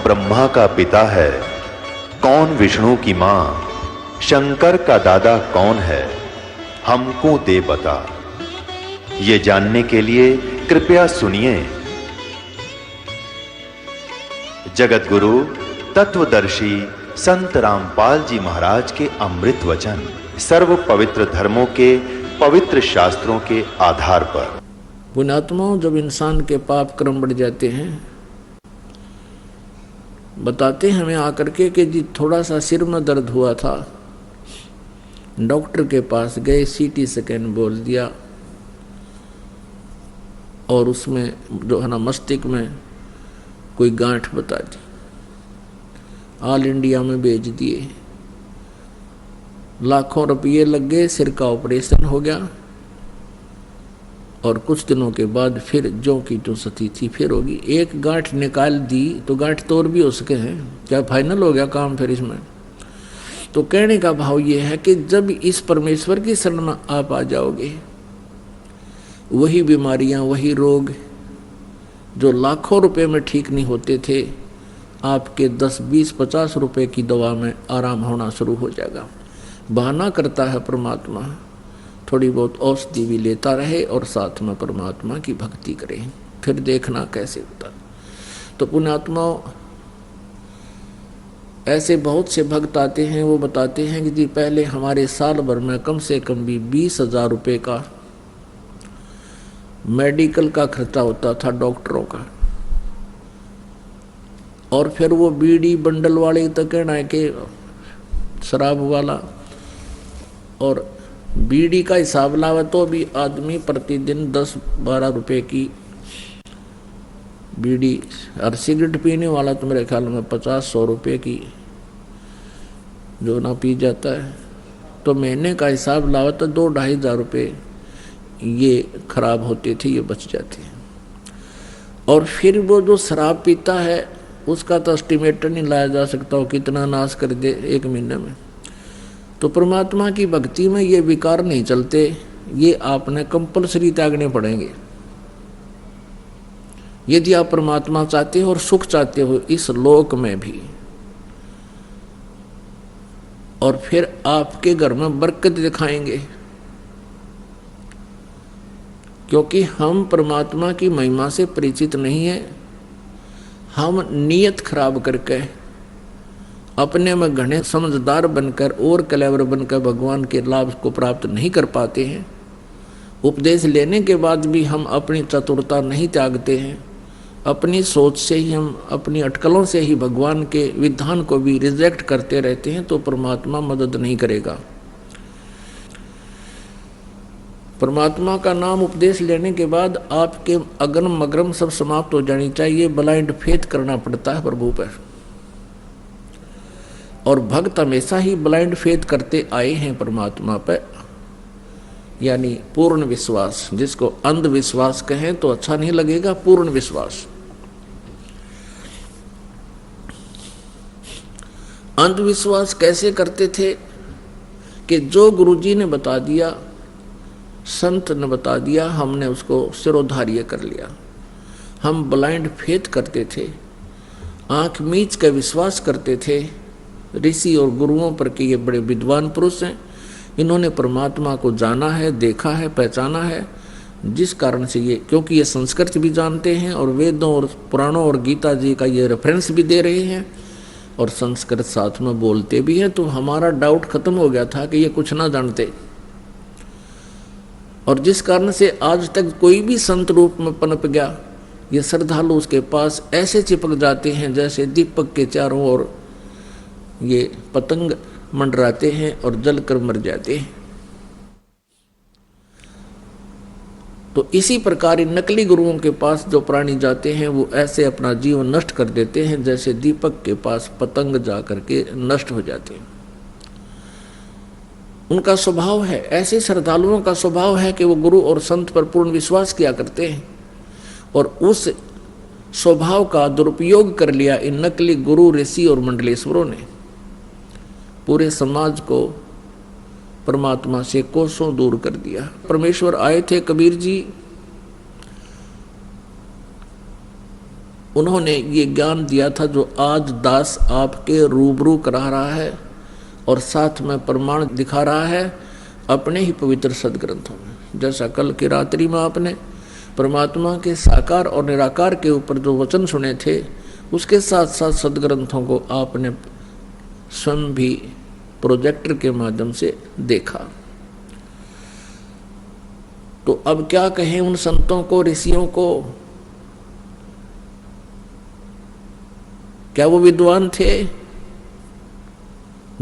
ब्रह्मा का पिता है, कौन विष्णु की मां, शंकर का दादा कौन है, हमको दे बता। ये जानने के लिए कृपया सुनिए। जगत गुरु तत्वदर्शी संत रामपाल जी महाराज के अमृत वचन सर्व पवित्र धर्मों के पवित्र शास्त्रों के आधार पर। पुण्यात्माओं, जब इंसान के पाप कर्म बढ़ जाते हैं, बताते हैं हमें आकर के कि जी थोड़ा सा सिर में दर्द हुआ था, डॉक्टर के पास गए, सीटी स्कैन बोल दिया और उसमें जो है ना मस्तिष्क में कोई गांठ बता दी, ऑल इंडिया में भेज दिए, लाखों रुपये लग गए, सिर का ऑपरेशन हो गया और कुछ दिनों के बाद फिर जो की जो सती थी फिर होगी। एक गांठ निकाल दी तो गांठ तो और भी हो सके हैं, क्या फाइनल हो गया काम फिर इसमें? तो कहने का भाव ये है कि जब इस परमेश्वर की शरण में आप आ जाओगे, वही बीमारियां, वही रोग जो लाखों रुपए में ठीक नहीं होते थे, आपके 10, 20, 50 रुपए की दवा में आराम होना शुरू हो जाएगा। बहाना करता है परमात्मा, थोड़ी बहुत औषधि भी लेता रहे और साथ में परमात्मा की भक्ति करे, फिर देखना कैसे होता। तो पुण्यात्माओं, ऐसे बहुत से भक्त आते हैं, वो बताते हैं कि जी पहले हमारे साल भर में कम से कम भी 20,000 रुपये का मेडिकल का खर्चा होता था, डॉक्टरों का। और फिर वो बीड़ी बंडल वाले तो कहना है कि शराब वाला और बीड़ी का हिसाब लावे तो भी आदमी प्रतिदिन 10-12 रुपए की बीड़ी, और सिगरेट पीने वाला तो मेरे ख्याल में 50-100 रुपए की जो ना पी जाता है। तो महीने का हिसाब लावे तो 2-2.5 हजार रुपये ये खराब होते थे, ये बच जाते हैं। और फिर वो जो शराब पीता है उसका तो एस्टिमेटर नहीं लाया जा सकता, वो कितना नाश कर दे एक महीने में। तो परमात्मा की भक्ति में ये विकार नहीं चलते, ये आपने कंपलसरी त्यागने पड़ेंगे यदि आप परमात्मा चाहते हो और सुख चाहते हो इस लोक में भी, और फिर आपके घर में बरकत दिखाएंगे। क्योंकि हम परमात्मा की महिमा से परिचित नहीं है, हम नियत खराब करके अपने में घने समझदार बनकर और क्लेवर बनकर भगवान के लाभ को प्राप्त नहीं कर पाते हैं। उपदेश लेने के बाद भी हम अपनी चतुरता नहीं त्यागते हैं, अपनी सोच से ही, हम अपनी अटकलों से ही भगवान के विधान को भी रिजेक्ट करते रहते हैं, तो परमात्मा मदद नहीं करेगा। परमात्मा का नाम उपदेश लेने के बाद आपके अगम मगरम सब समाप्त हो जानी चाहिए, ब्लाइंड फेथ करना पड़ता है प्रभु पर। और भक्त हमेशा ही ब्लाइंड फेथ करते आए हैं परमात्मा पर, यानी पूर्ण विश्वास। जिसको अंधविश्वास कहें तो अच्छा नहीं लगेगा, पूर्ण विश्वास। अंधविश्वास कैसे करते थे कि जो गुरुजी ने बता दिया, संत ने बता दिया, हमने उसको सिरोधार्य कर लिया। हम ब्लाइंड फेथ करते थे, आंख मीच कर विश्वास करते थे ऋषि और गुरुओं पर कि ये बड़े विद्वान पुरुष हैं, इन्होंने परमात्मा को जाना है, देखा है, पहचाना है, जिस कारण से ये, क्योंकि ये संस्कृत भी जानते हैं और वेदों और पुराणों और गीता जी का ये रेफरेंस भी दे रहे हैं और संस्कृत साथ में बोलते भी हैं, तो हमारा डाउट खत्म हो गया था कि ये कुछ ना जानते। और जिस कारण से आज तक कोई भी संत रूप में पनप गया, ये श्रद्धालु उसके पास ऐसे चिपक जाते हैं जैसे दीपक के चारों ओर ये पतंग मंडराते हैं और जलकर मर जाते हैं। तो इसी प्रकार नकली गुरुओं के पास जो प्राणी जाते हैं वो ऐसे अपना जीवन नष्ट कर देते हैं जैसे दीपक के पास पतंग जा करके नष्ट हो जाते हैं। उनका स्वभाव है, ऐसे श्रद्धालुओं का स्वभाव है कि वो गुरु और संत पर पूर्ण विश्वास किया करते हैं, और उस स्वभाव का दुरुपयोग कर लिया इन नकली गुरु, ऋषि और मंडलेश्वरों ने। पूरे समाज को परमात्मा से कोसों दूर कर दिया। परमेश्वर आए थे कबीर जी, उन्होंने ये ज्ञान दिया था जो आज दास आपके रूबरू करा रहा है और साथ में प्रमाण दिखा रहा है अपने ही पवित्र सदग्रंथों में। जैसा कल की रात्रि में आपने परमात्मा के साकार और निराकार के ऊपर जो वचन सुने थे, उसके साथ साथ सदग्रंथों को आपने स्वयं भी प्रोजेक्टर के माध्यम से देखा। तो अब क्या कहें उन संतों को, ऋषियों को? क्या वो विद्वान थे?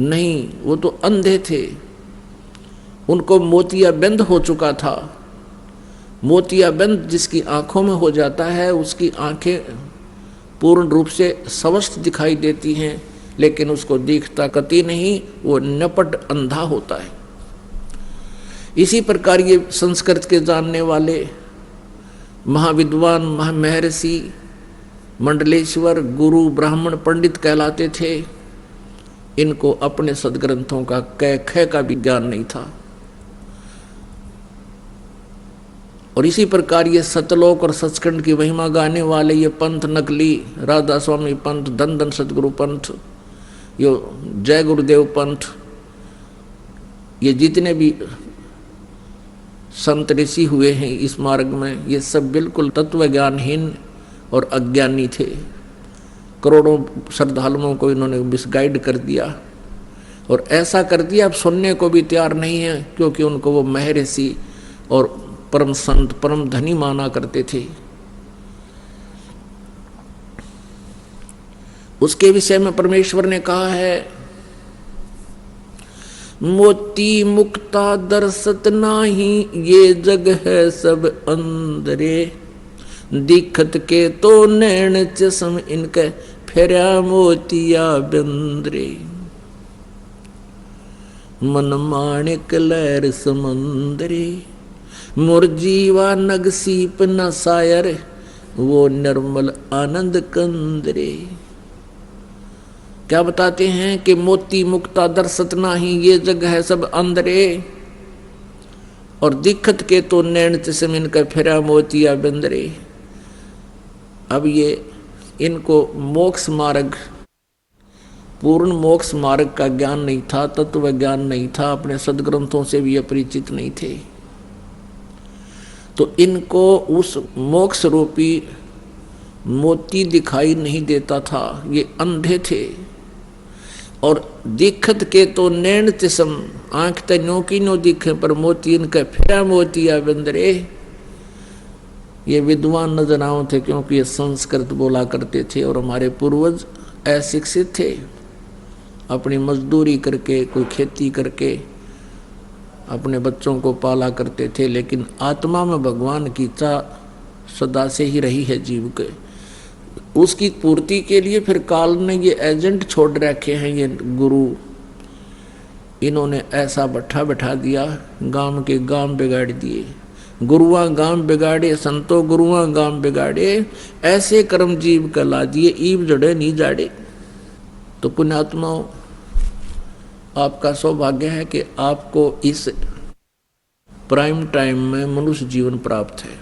नहीं, वो तो अंधे थे। उनको मोतियाबिंद हो चुका था। मोतियाबिंद जिसकी आंखों में हो जाता है, उसकी आंखें पूर्ण रूप से स्वस्थ दिखाई देती हैं, लेकिन उसको दिखता कति नहीं, वो नपट अंधा होता है। इसी प्रकार ये संस्कृत के जानने वाले महाविद्वान, महर्षि, मंडलेश्वर, गुरु, ब्राह्मण, पंडित कहलाते थे। इनको अपने सदग्रंथों का कै ख का भी ज्ञान नहीं था। और इसी प्रकार ये सतलोक और सचखंड की महिमा गाने वाले ये पंथ नकली, राधा स्वामी पंथ, धन धन सतगुरु पंथ, यो जय गुरुदेव पंथ, ये जितने भी संत ऋषि हुए हैं इस मार्ग में, ये सब बिल्कुल तत्व ज्ञानहीन और अज्ञानी थे। करोड़ों श्रद्धालुओं को इन्होंने मिसगाइड कर दिया, और ऐसा कर दिया अब सुनने को भी तैयार नहीं है, क्योंकि उनको वो महर्षि और परम संत, परम धनी माना करते थे। उसके विषय में परमेश्वर ने कहा है, मोती मुक्ता दर्शत नाही, ये जग है सब अंदरे, दिखत के तो नैन चश्म इनके, फेरा मोतिया बिंद्रे, मन माणिक लहर समंदरे, मुरजीवा नग सीप न सायर, वो निर्मल आनंद कंदरे। क्या बताते हैं कि मोती मुक्ता दर्शत नाही, ये जग है सब अंदरे, और दिखत के तो नैन चश्म इनका, फेरा मोतिया बिंदरे। अब ये इनको मोक्ष मार्ग, पूर्ण मोक्ष मार्ग का ज्ञान नहीं था, तत्व ज्ञान नहीं था, अपने सदग्रंथों से भी अपरिचित नहीं थे। तो इनको उस मोक्ष रूपी मोती दिखाई नहीं देता था, ये अंधे थे। और दिखत के तो नैन चश्म, आंख ते नो की नो दिखे, पर मोती इनका फेरा मोतिया बिंदरे। ये विद्वान नजर आओ थे, क्योंकि ये संस्कृत बोला करते थे, और हमारे पूर्वज अशिक्षित थे, अपनी मजदूरी करके, कोई खेती करके अपने बच्चों को पाला करते थे। लेकिन आत्मा में भगवान की इच्छा सदा से ही रही है जीव के, उसकी पूर्ति के लिए फिर काल ने ये एजेंट छोड़ रखे हैं, ये गुरु। इन्होंने ऐसा बैठा बैठा दिया, गांव के गांव बिगाड़ दिए। गुरुआ गांव बिगाड़े, संतो गुरुआ गांव बिगाड़े, ऐसे कर्म जीव कला दिए, ईब जड़े नहीं जाड़े। तो पुण्यात्माओं, आपका सौभाग्य है कि आपको इस प्राइम टाइम में मनुष्य जीवन प्राप्त है,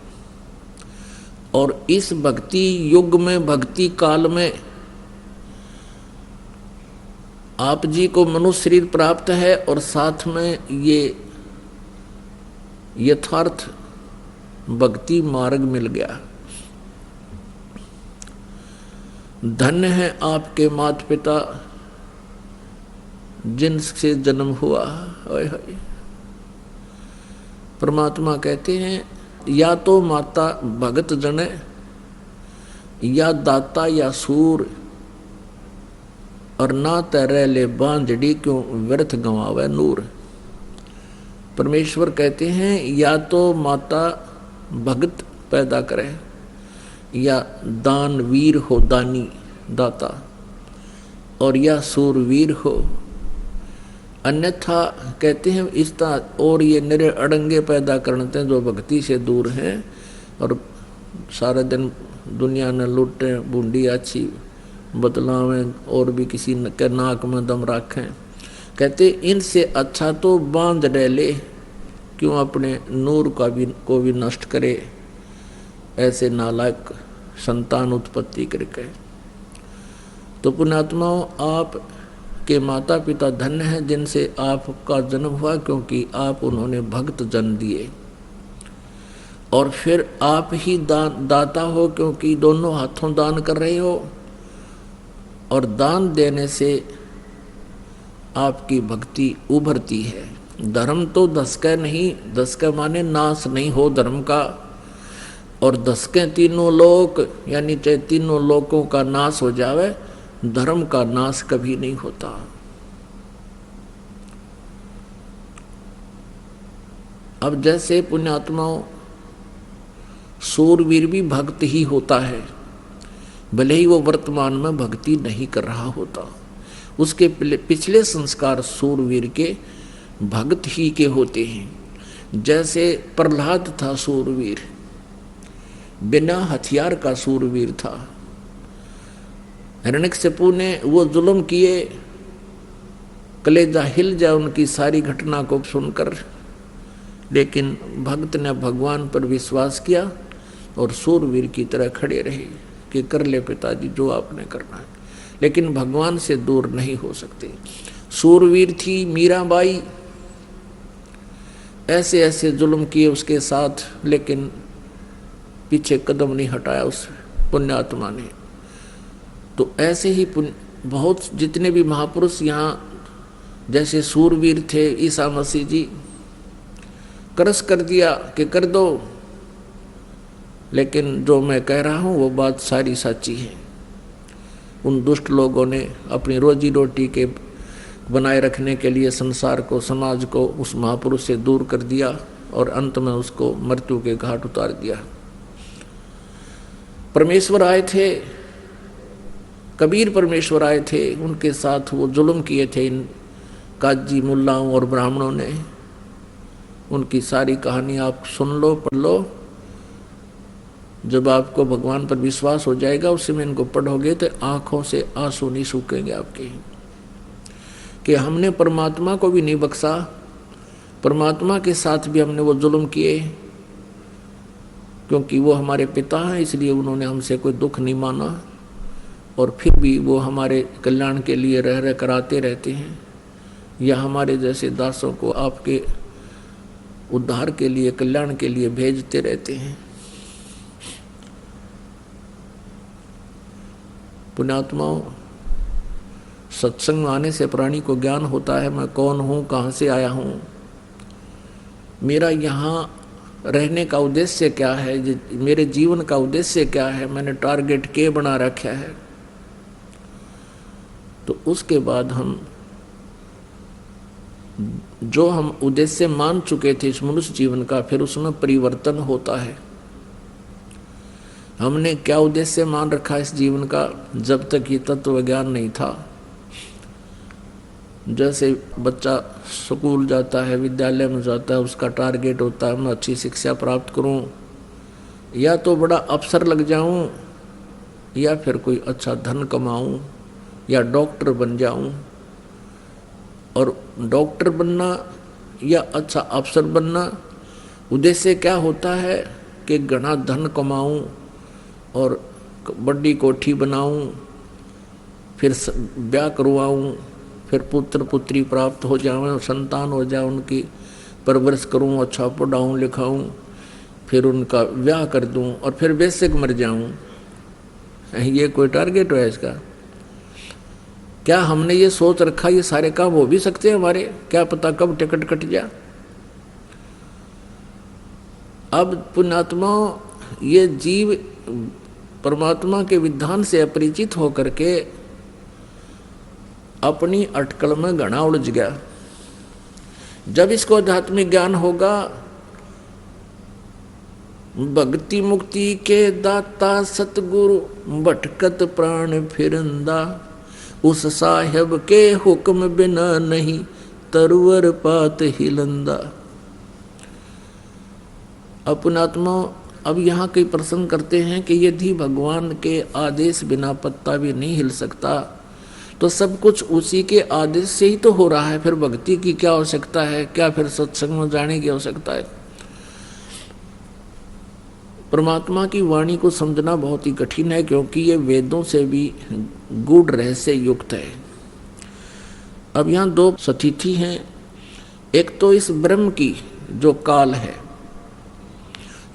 और इस भक्ति युग में, भक्ति काल में आप जी को मनुष्य शरीर प्राप्त है, और साथ में ये यथार्थ भक्ति मार्ग मिल गया। धन्य है आपके माता पिता जिनसे जन्म हुआ। ओए होए, परमात्मा कहते हैं, या तो माता भगत जने, या दाता या सूर, और ना तैरे ले बांझड़ी, क्यों व्यर्थ गंवावे नूर। परमेश्वर कहते हैं, या तो माता भगत पैदा करे, या दान वीर हो, दानी दाता, और या सूरवीर हो। अन्यथा कहते हैं इस तरह, और ये निरे अड़ंगे पैदा करते हैं जो भक्ति से दूर हैं, और सारा दिन दुनिया ने लूटें, बूंदी अच्छी बदलावें, और भी किसी के नाक में दम रखें। कहते इनसे अच्छा तो बांध डाले, क्यों अपने नूर को भी नष्ट करे। ऐसे नालायक संतान उत्पत्ति करके। तो पुण्यात्माओं, आप के माता पिता धन्य हैं जिनसे आपका जन्म हुआ, क्योंकि आप उन्होंने भक्त जन्म दिए। और फिर आप ही दाता हो, क्योंकि दोनों हाथों दान कर रहे हो, और दान देने से आपकी भक्ति उभरती है। धर्म तो दसका नहीं, दसका माने नाश नहीं हो धर्म का, और दसके तीनों लोक यानी चाहे तीनों लोकों का नाश हो जावे, धर्म का नाश कभी नहीं होता। अब जैसे पुण्यात्माओं, सूरवीर भी भक्त ही होता है, भले ही वो वर्तमान में भक्ति नहीं कर रहा होता, उसके पिछले संस्कार सूरवीर के भक्त ही के होते हैं। जैसे प्रहलाद था सूरवीर, बिना हथियार का सूरवीर था। हिरण्यकशिपु ने वो जुल्म किए, कलेजा हिल जाए उनकी सारी घटना को सुनकर, लेकिन भक्त ने भगवान पर विश्वास किया और सूरवीर की तरह खड़े रहे कि कर ले पिताजी जो आपने करना है, लेकिन भगवान से दूर नहीं हो सकते। सूरवीर थी मीराबाई, ऐसे ऐसे जुल्म किए उसके साथ, लेकिन पीछे कदम नहीं हटाया उस पुण्यात्मा ने। तो ऐसे ही बहुत जितने भी महापुरुष यहाँ जैसे सूरवीर थे, ईसा मसीह जी करस कर दिया कि कर दो, लेकिन जो मैं कह रहा हूँ वो बात सारी सच्ची है। उन दुष्ट लोगों ने अपनी रोजी रोटी के बनाए रखने के लिए संसार को, समाज को उस महापुरुष से दूर कर दिया और अंत में उसको मृत्यु के घाट उतार दिया। परमेश्वर आए थे, कबीर परमेश्वर आए थे, उनके साथ वो जुल्म किए थे इन काजी मुल्लाओं और ब्राह्मणों ने। उनकी सारी कहानी आप सुन लो, पढ़ लो। जब आपको भगवान पर विश्वास हो जाएगा, उस समय इनको पढ़ोगे तो आंखों से आंसू नहीं सूखेंगे आपके, कि हमने परमात्मा को भी नहीं बख्शा, परमात्मा के साथ भी हमने वो जुल्म किए, क्योंकि वो हमारे पिता हैं, इसलिए उन्होंने हमसे कोई दुख नहीं माना, और फिर भी वो हमारे कल्याण के लिए रह रह कराते रहते हैं, या हमारे जैसे दासों को आपके उद्धार के लिए, कल्याण के लिए भेजते रहते हैं। पुण्यात्माओं, सत्संग आने से प्राणी को ज्ञान होता है, मैं कौन हूँ, कहाँ से आया हूँ, मेरा यहाँ रहने का उद्देश्य क्या है, मेरे जीवन का उद्देश्य क्या है, मैंने टारगेट क्या बना रखा है। तो उसके बाद हम जो हम उद्देश्य मान चुके थे इस मनुष्य जीवन का, फिर उसमें परिवर्तन होता है। हमने क्या उद्देश्य मान रखा इस जीवन का, जब तक ये तत्व ज्ञान नहीं था। जैसे बच्चा स्कूल जाता है, विद्यालय में जाता है, उसका टारगेट होता है मैं अच्छी शिक्षा प्राप्त करूं, या तो बड़ा अफसर लग जाऊं, या फिर कोई अच्छा धन कमाऊं, या डॉक्टर बन जाऊं। और डॉक्टर बनना या अच्छा अफसर बनना उद्देश्य क्या होता है कि घना धन कमाऊं और बड़ी कोठी बनाऊं, फिर ब्याह करवाऊं, फिर पुत्र पुत्री प्राप्त हो जाए, संतान हो जाए, उनकी परवरिश करूं, अच्छा पढ़ाऊं लिखाऊं, फिर उनका ब्याह कर दूं और फिर वैसे मर जाऊं। ये कोई टारगेट है इसका? क्या हमने ये सोच रखा ये सारे काम हो भी सकते हैं हमारे? क्या पता कब टिकट कट जाए। अब पुण्यात्मा ये जीव परमात्मा के विधान से अपरिचित होकर के अपनी अटकल में घना उलझ गया। जब इसको आध्यात्मिक ज्ञान होगा, भक्ति मुक्ति के दाता सतगुरु भटकत प्राण फिरंदा, उस साहेब के हुक्म बिना नहीं तरवर पात हिलंदा। अपनात्मा अब यहाँ कई प्रश्न करते हैं कि यदि भगवान के आदेश बिना पत्ता भी नहीं हिल सकता तो सब कुछ उसी के आदेश से ही तो हो रहा है, फिर भक्ति की क्या आवश्यकता है? क्या फिर सत्संग में जाने की आवश्यकता है? परमात्मा की वाणी को समझना बहुत ही कठिन है, क्योंकि ये वेदों से भी गूढ़ रहस्य युक्त है। अब यहाँ दो स्थिति हैं। एक तो इस ब्रह्म की जो काल है,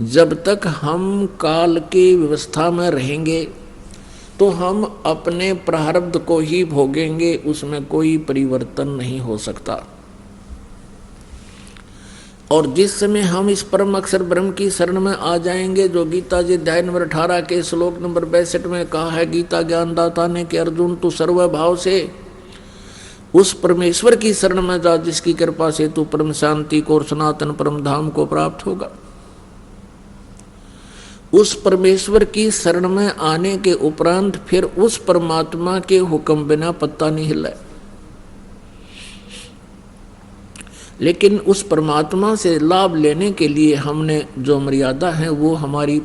जब तक हम काल की व्यवस्था में रहेंगे तो हम अपने प्रारब्ध को ही भोगेंगे, उसमें कोई परिवर्तन नहीं हो सकता। और जिस समय हम इस परम अक्षर ब्रह्म की शरण में आ जाएंगे, जो गीता जी अध्याय नंबर 18 के श्लोक नंबर 62 में कहा है, गीता ज्ञानदाता ने कि अर्जुन तू सर्वभाव से उस परमेश्वर की शरण में जा जिसकी कृपा से तू परम शांति को और सनातन परम धाम को प्राप्त होगा। उस परमेश्वर की शरण में आने के उपरांत फिर उस परमात्मा के हुक्म बिना पत्ता नहीं हिला। लेकिन उस परमात्मा से लाभ लेने के लिए हमने जो मर्यादा है वो हमारी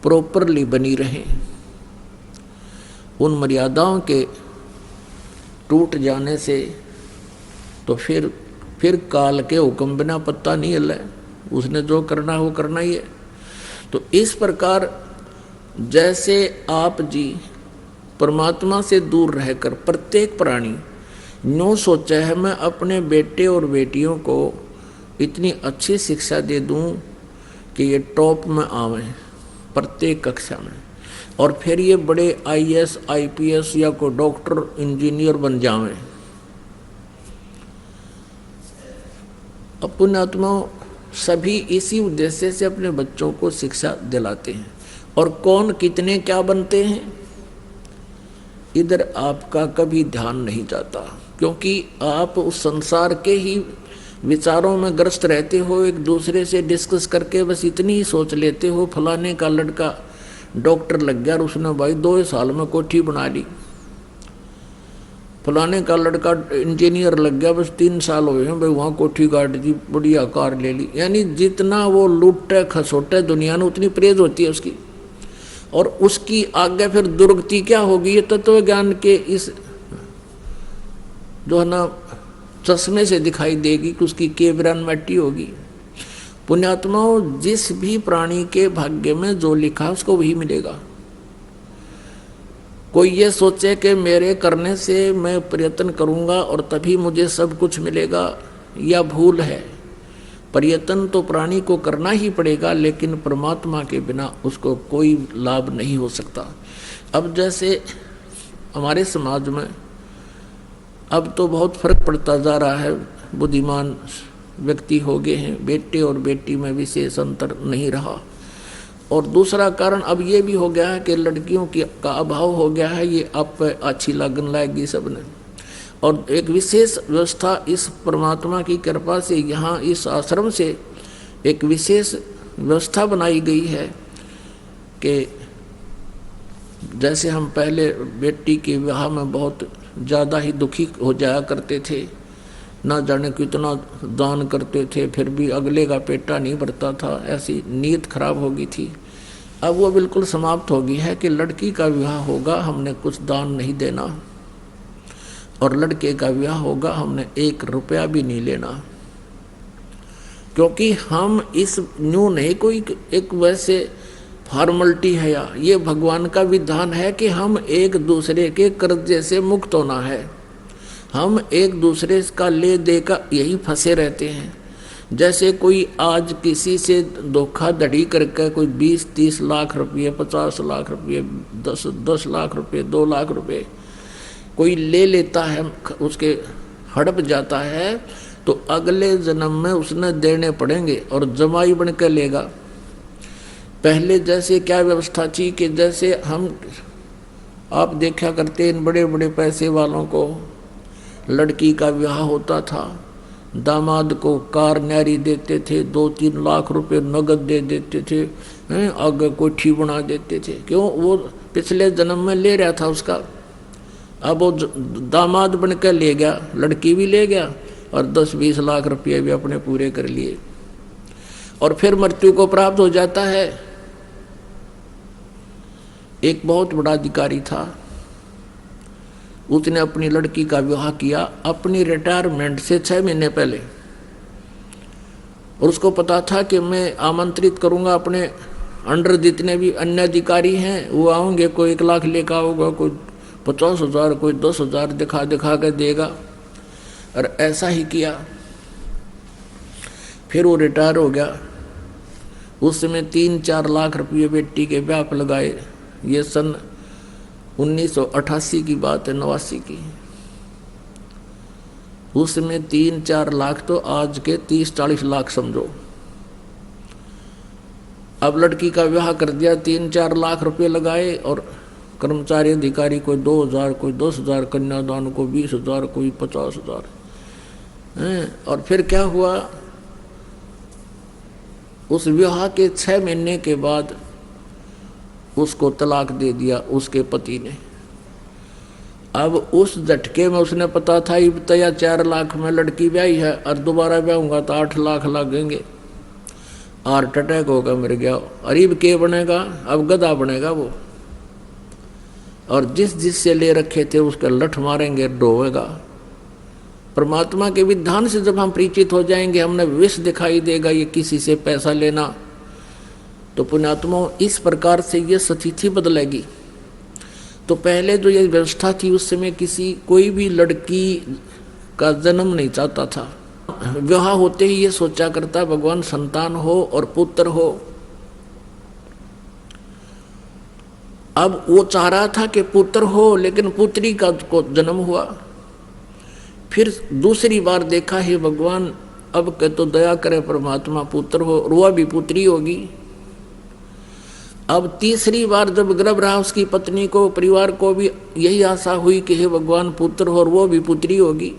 प्रॉपरली बनी रहे। उन मर्यादाओं के टूट जाने से तो फिर काल के हुक्म बिना पत्ता नहीं हिला। उसने जो करना है वो करना ही है। तो इस प्रकार जैसे आप जी परमात्मा से दूर रहकर प्रत्येक प्राणी नो सोचा है मैं अपने बेटे और बेटियों को इतनी अच्छी शिक्षा दे दूं कि ये टॉप में आवें प्रत्येक कक्षा में, और फिर ये बड़े IAS IPS या कोई डॉक्टर इंजीनियर बन जावें। पुण्यात्माओं सभी इसी उद्देश्य से अपने बच्चों को शिक्षा दिलाते हैं। और कौन कितने क्या बनते हैं इधर आपका कभी ध्यान नहीं जाता, क्योंकि आप उस संसार के ही विचारों में ग्रस्त रहते हो। एक दूसरे से डिस्कस करके बस इतनी ही सोच लेते हो, फलाने का लड़का डॉक्टर लग गया और उसने भाई 2 साल में कोठी बना ली, फलाने का लड़का इंजीनियर लग गया बस 3 साल हुए हैं भाई वहाँ कोठी गाड़ दी, बढ़िया कार ले ली। यानी जितना वो लूटे खसोटे दुनिया में उतनी प्रेज होती है उसकी, और उसकी आगे फिर दुर्गति क्या होगी ये तत्व ज्ञान के इस जो है ना चश्मे से दिखाई देगी कि उसकी केवरान मिट्टी होगी। पुण्यात्माओं जिस भी प्राणी के भाग्य में जो लिखा उसको वही मिलेगा। कोई ये सोचे कि मेरे करने से मैं प्रयत्न करूंगा और तभी मुझे सब कुछ मिलेगा, या भूल है। प्रयत्न तो प्राणी को करना ही पड़ेगा, लेकिन परमात्मा के बिना उसको कोई लाभ नहीं हो सकता। अब जैसे हमारे समाज में अब तो बहुत फर्क पड़ता जा रहा है, बुद्धिमान व्यक्ति हो गए हैं, बेटे और बेटी में विशेष अंतर नहीं रहा। और दूसरा कारण अब ये भी हो गया है कि लड़कियों का अभाव हो गया है, ये आप अच्छी लगन लाएगी सबने। और एक विशेष व्यवस्था इस परमात्मा की कृपा से यहाँ इस आश्रम से एक विशेष व्यवस्था बनाई गई है कि जैसे हम पहले बेटी के विवाह में बहुत ज़्यादा ही दुखी हो जाया करते थे, ना जाने कितना दान करते थे फिर भी अगले का पेटा नहीं भरता था, ऐसी नीयत खराब हो गई थी। अब वो बिल्कुल समाप्त हो गई है कि लड़की का विवाह होगा हमने कुछ दान नहीं देना, और लड़के का विवाह होगा हमने 1 रुपया भी नहीं लेना, क्योंकि हम इस न्यू नहीं कोई एक वैसे फॉर्मलिटी है, या ये भगवान का विधान है कि हम एक दूसरे के कर्जे से मुक्त होना है। हम एक दूसरे का ले दे का यही फंसे रहते हैं। जैसे कोई आज किसी से धोखाधड़ी करके कोई 20-30 लाख रुपये, 50 लाख रुपये, 10 लाख रुपये, 2 लाख रुपये कोई ले लेता है, उसके हड़प जाता है, तो अगले जन्म में उसने देने पड़ेंगे और जमाई बन के लेगा। पहले जैसे क्या व्यवस्था थी कि जैसे हम आप देखा करते इन बड़े बड़े पैसे वालों को लड़की का विवाह होता था, दामाद को कार न्यारी देते थे, 2-3 लाख रुपए नगद दे देते थे, आगे कोठी बना देते थे। क्यों? वो पिछले जन्म में ले रहा था उसका, अब वो दामाद बन कर ले गया, लड़की भी ले गया और 10-20 लाख रुपये भी अपने पूरे कर लिए, और फिर मृत्यु को प्राप्त हो जाता है। एक बहुत बड़ा अधिकारी था, उसने अपनी लड़की का विवाह किया अपनी रिटायरमेंट से 6 महीने पहले, और उसको पता था कि मैं आमंत्रित करूंगा अपने अंडर जितने भी अन्य अधिकारी हैं वो आओगे, कोई 1 लाख लेकर आओगा, कोई 50,000, कोई 10,000 दिखा दिखा कर देगा। और ऐसा ही किया। फिर वो रिटायर हो गया। उस समय 3-4 लाख रुपये बेटी के ब्याह पर लगाए। ये सन 1988 की बात है, 89 की। उस समय 3-4 लाख तो आज के 30-40 लाख समझो। अब लड़की का ब्याह कर दिया, 3-4 लाख रुपए लगाए, और कर्मचारी अधिकारी कोई 2,000, कोई 10,000, कन्यादान को 20,000, कोई 50,000। और फिर क्या हुआ, उस विवाह के 6 महीने के बाद उसको तलाक दे दिया उसके पति ने। अब उस झटके में उसने पता था इब तया 4 लाख में लड़की ब्याही है और दोबारा ब्याहूंगा तो 8 लाख लगेंगे, हार्ट अटैक होगा, मर गया। अरीब के बनेगा, अब गधा बनेगा वो। और जिससे ले रखे थे उसका लठ मारेंगे, डोवेगा। परमात्मा के विधान से जब हम परिचित हो जाएंगे, हमने विष दिखाई देगा ये किसी से पैसा लेना, तो पुण्यात्मा इस प्रकार से ये स्थिति बदलेगी। तो पहले जो ये व्यवस्था थी उस समय कोई भी लड़की का जन्म नहीं चाहता था। विवाह होते ही ये सोचा करता भगवान संतान हो और पुत्र हो। अब वो चाह रहा था कि पुत्र हो, लेकिन पुत्री का को जन्म हुआ। फिर दूसरी बार देखा है भगवान अब के तो दया करे परमात्मा, पुत्र हो, और वह भी पुत्री होगी। अब तीसरी बार जब गर्भ रहा उसकी पत्नी को, परिवार को भी यही आशा हुई कि हे भगवान पुत्र हो और वो भी पुत्री होगी,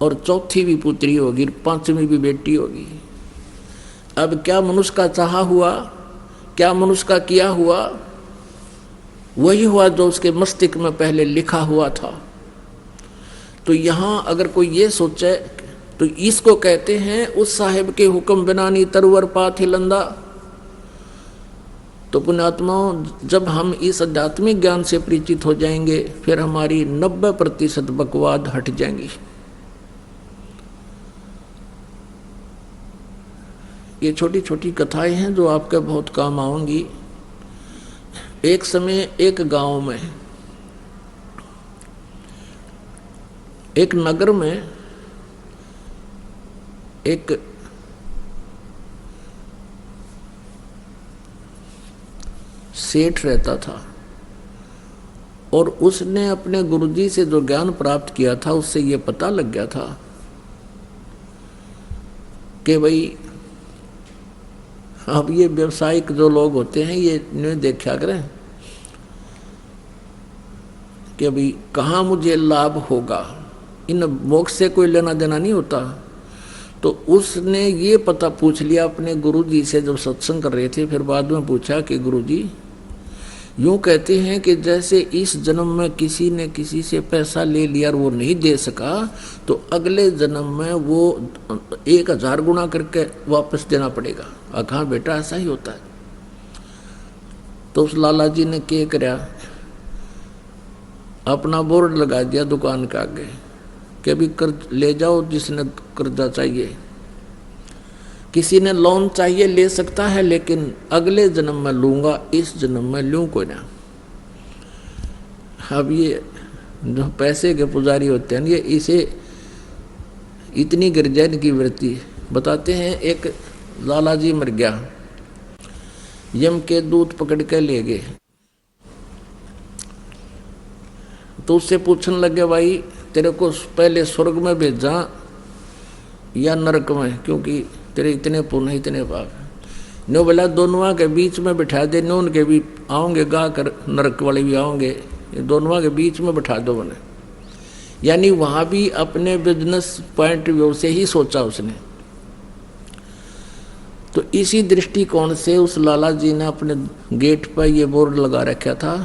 और चौथी भी पुत्री होगी, 5वीं भी बेटी होगी। अब क्या मनुष्य का चाहा हुआ, क्या मनुष्य का किया हुआ, वही हुआ जो उसके मस्तिष्क में पहले लिखा हुआ था। तो यहाँ अगर कोई ये सोचे तो इसको कहते हैं उस साहेब के हुक्म बिना नी तरवर पाथ हिलंदा। तो पुण्यात्माओं, जब हम इस आध्यात्मिक ज्ञान से परिचित हो जाएंगे फिर हमारी 90% बकवाद हट जाएंगी। ये छोटी छोटी कथाएं हैं जो आपके बहुत काम आएंगी। एक समय एक गांव में, एक नगर में एक सेठ रहता था, और उसने अपने गुरुजी से जो ज्ञान प्राप्त किया था उससे ये पता लग गया था कि भाई अब ये व्यवसायिक जो लोग होते हैं ये इन्हें देखा करें कि अभी कहाँ मुझे लाभ होगा, इन मोक्ष से कोई लेना देना नहीं होता। तो उसने ये पता पूछ लिया अपने गुरुजी से जब सत्संग कर रहे थे। फिर बाद में पूछा कि गुरुजी, यूँ कहते हैं कि जैसे इस जन्म में किसी ने किसी से पैसा ले लिया और वो नहीं दे सका, तो अगले जन्म में वो 1000 गुना करके वापस देना पड़ेगा। कहा बेटा ऐसा ही होता है। तो उस लाला जी ने क्या कराया, अपना बोर्ड लगा दिया दुकान के आगे कि अभी कर्ज ले जाओ, जिसने कर्जा चाहिए, किसी ने लोन चाहिए ले सकता है, लेकिन अगले जन्म में लूंगा, इस जन्म में लूं कोई ना। अब ये जो पैसे के पुजारी होते हैं ये इसे इतनी गिरजैन की वृत्ति बताते हैं। एक लाला जी मर गया, यम के दूत पकड़ के ले गए। तो उससे पूछने लगे, भाई तेरे को पहले स्वर्ग में भेजा या नरक में, क्योंकि तेरे इतने पुण्य इतने पाप। नो बोला दोनों के बीच में बिठा दे, नो उनके भी आओगे गा कर, नरक वाले भी आओगे, दोनों के बीच में बिठा दो मैंने। यानी वहाँ भी अपने बिजनेस पॉइंट व्यू से ही सोचा उसने। तो इसी दृष्टिकोण से उस लाला जी ने अपने गेट पर ये बोर्ड लगा रखा था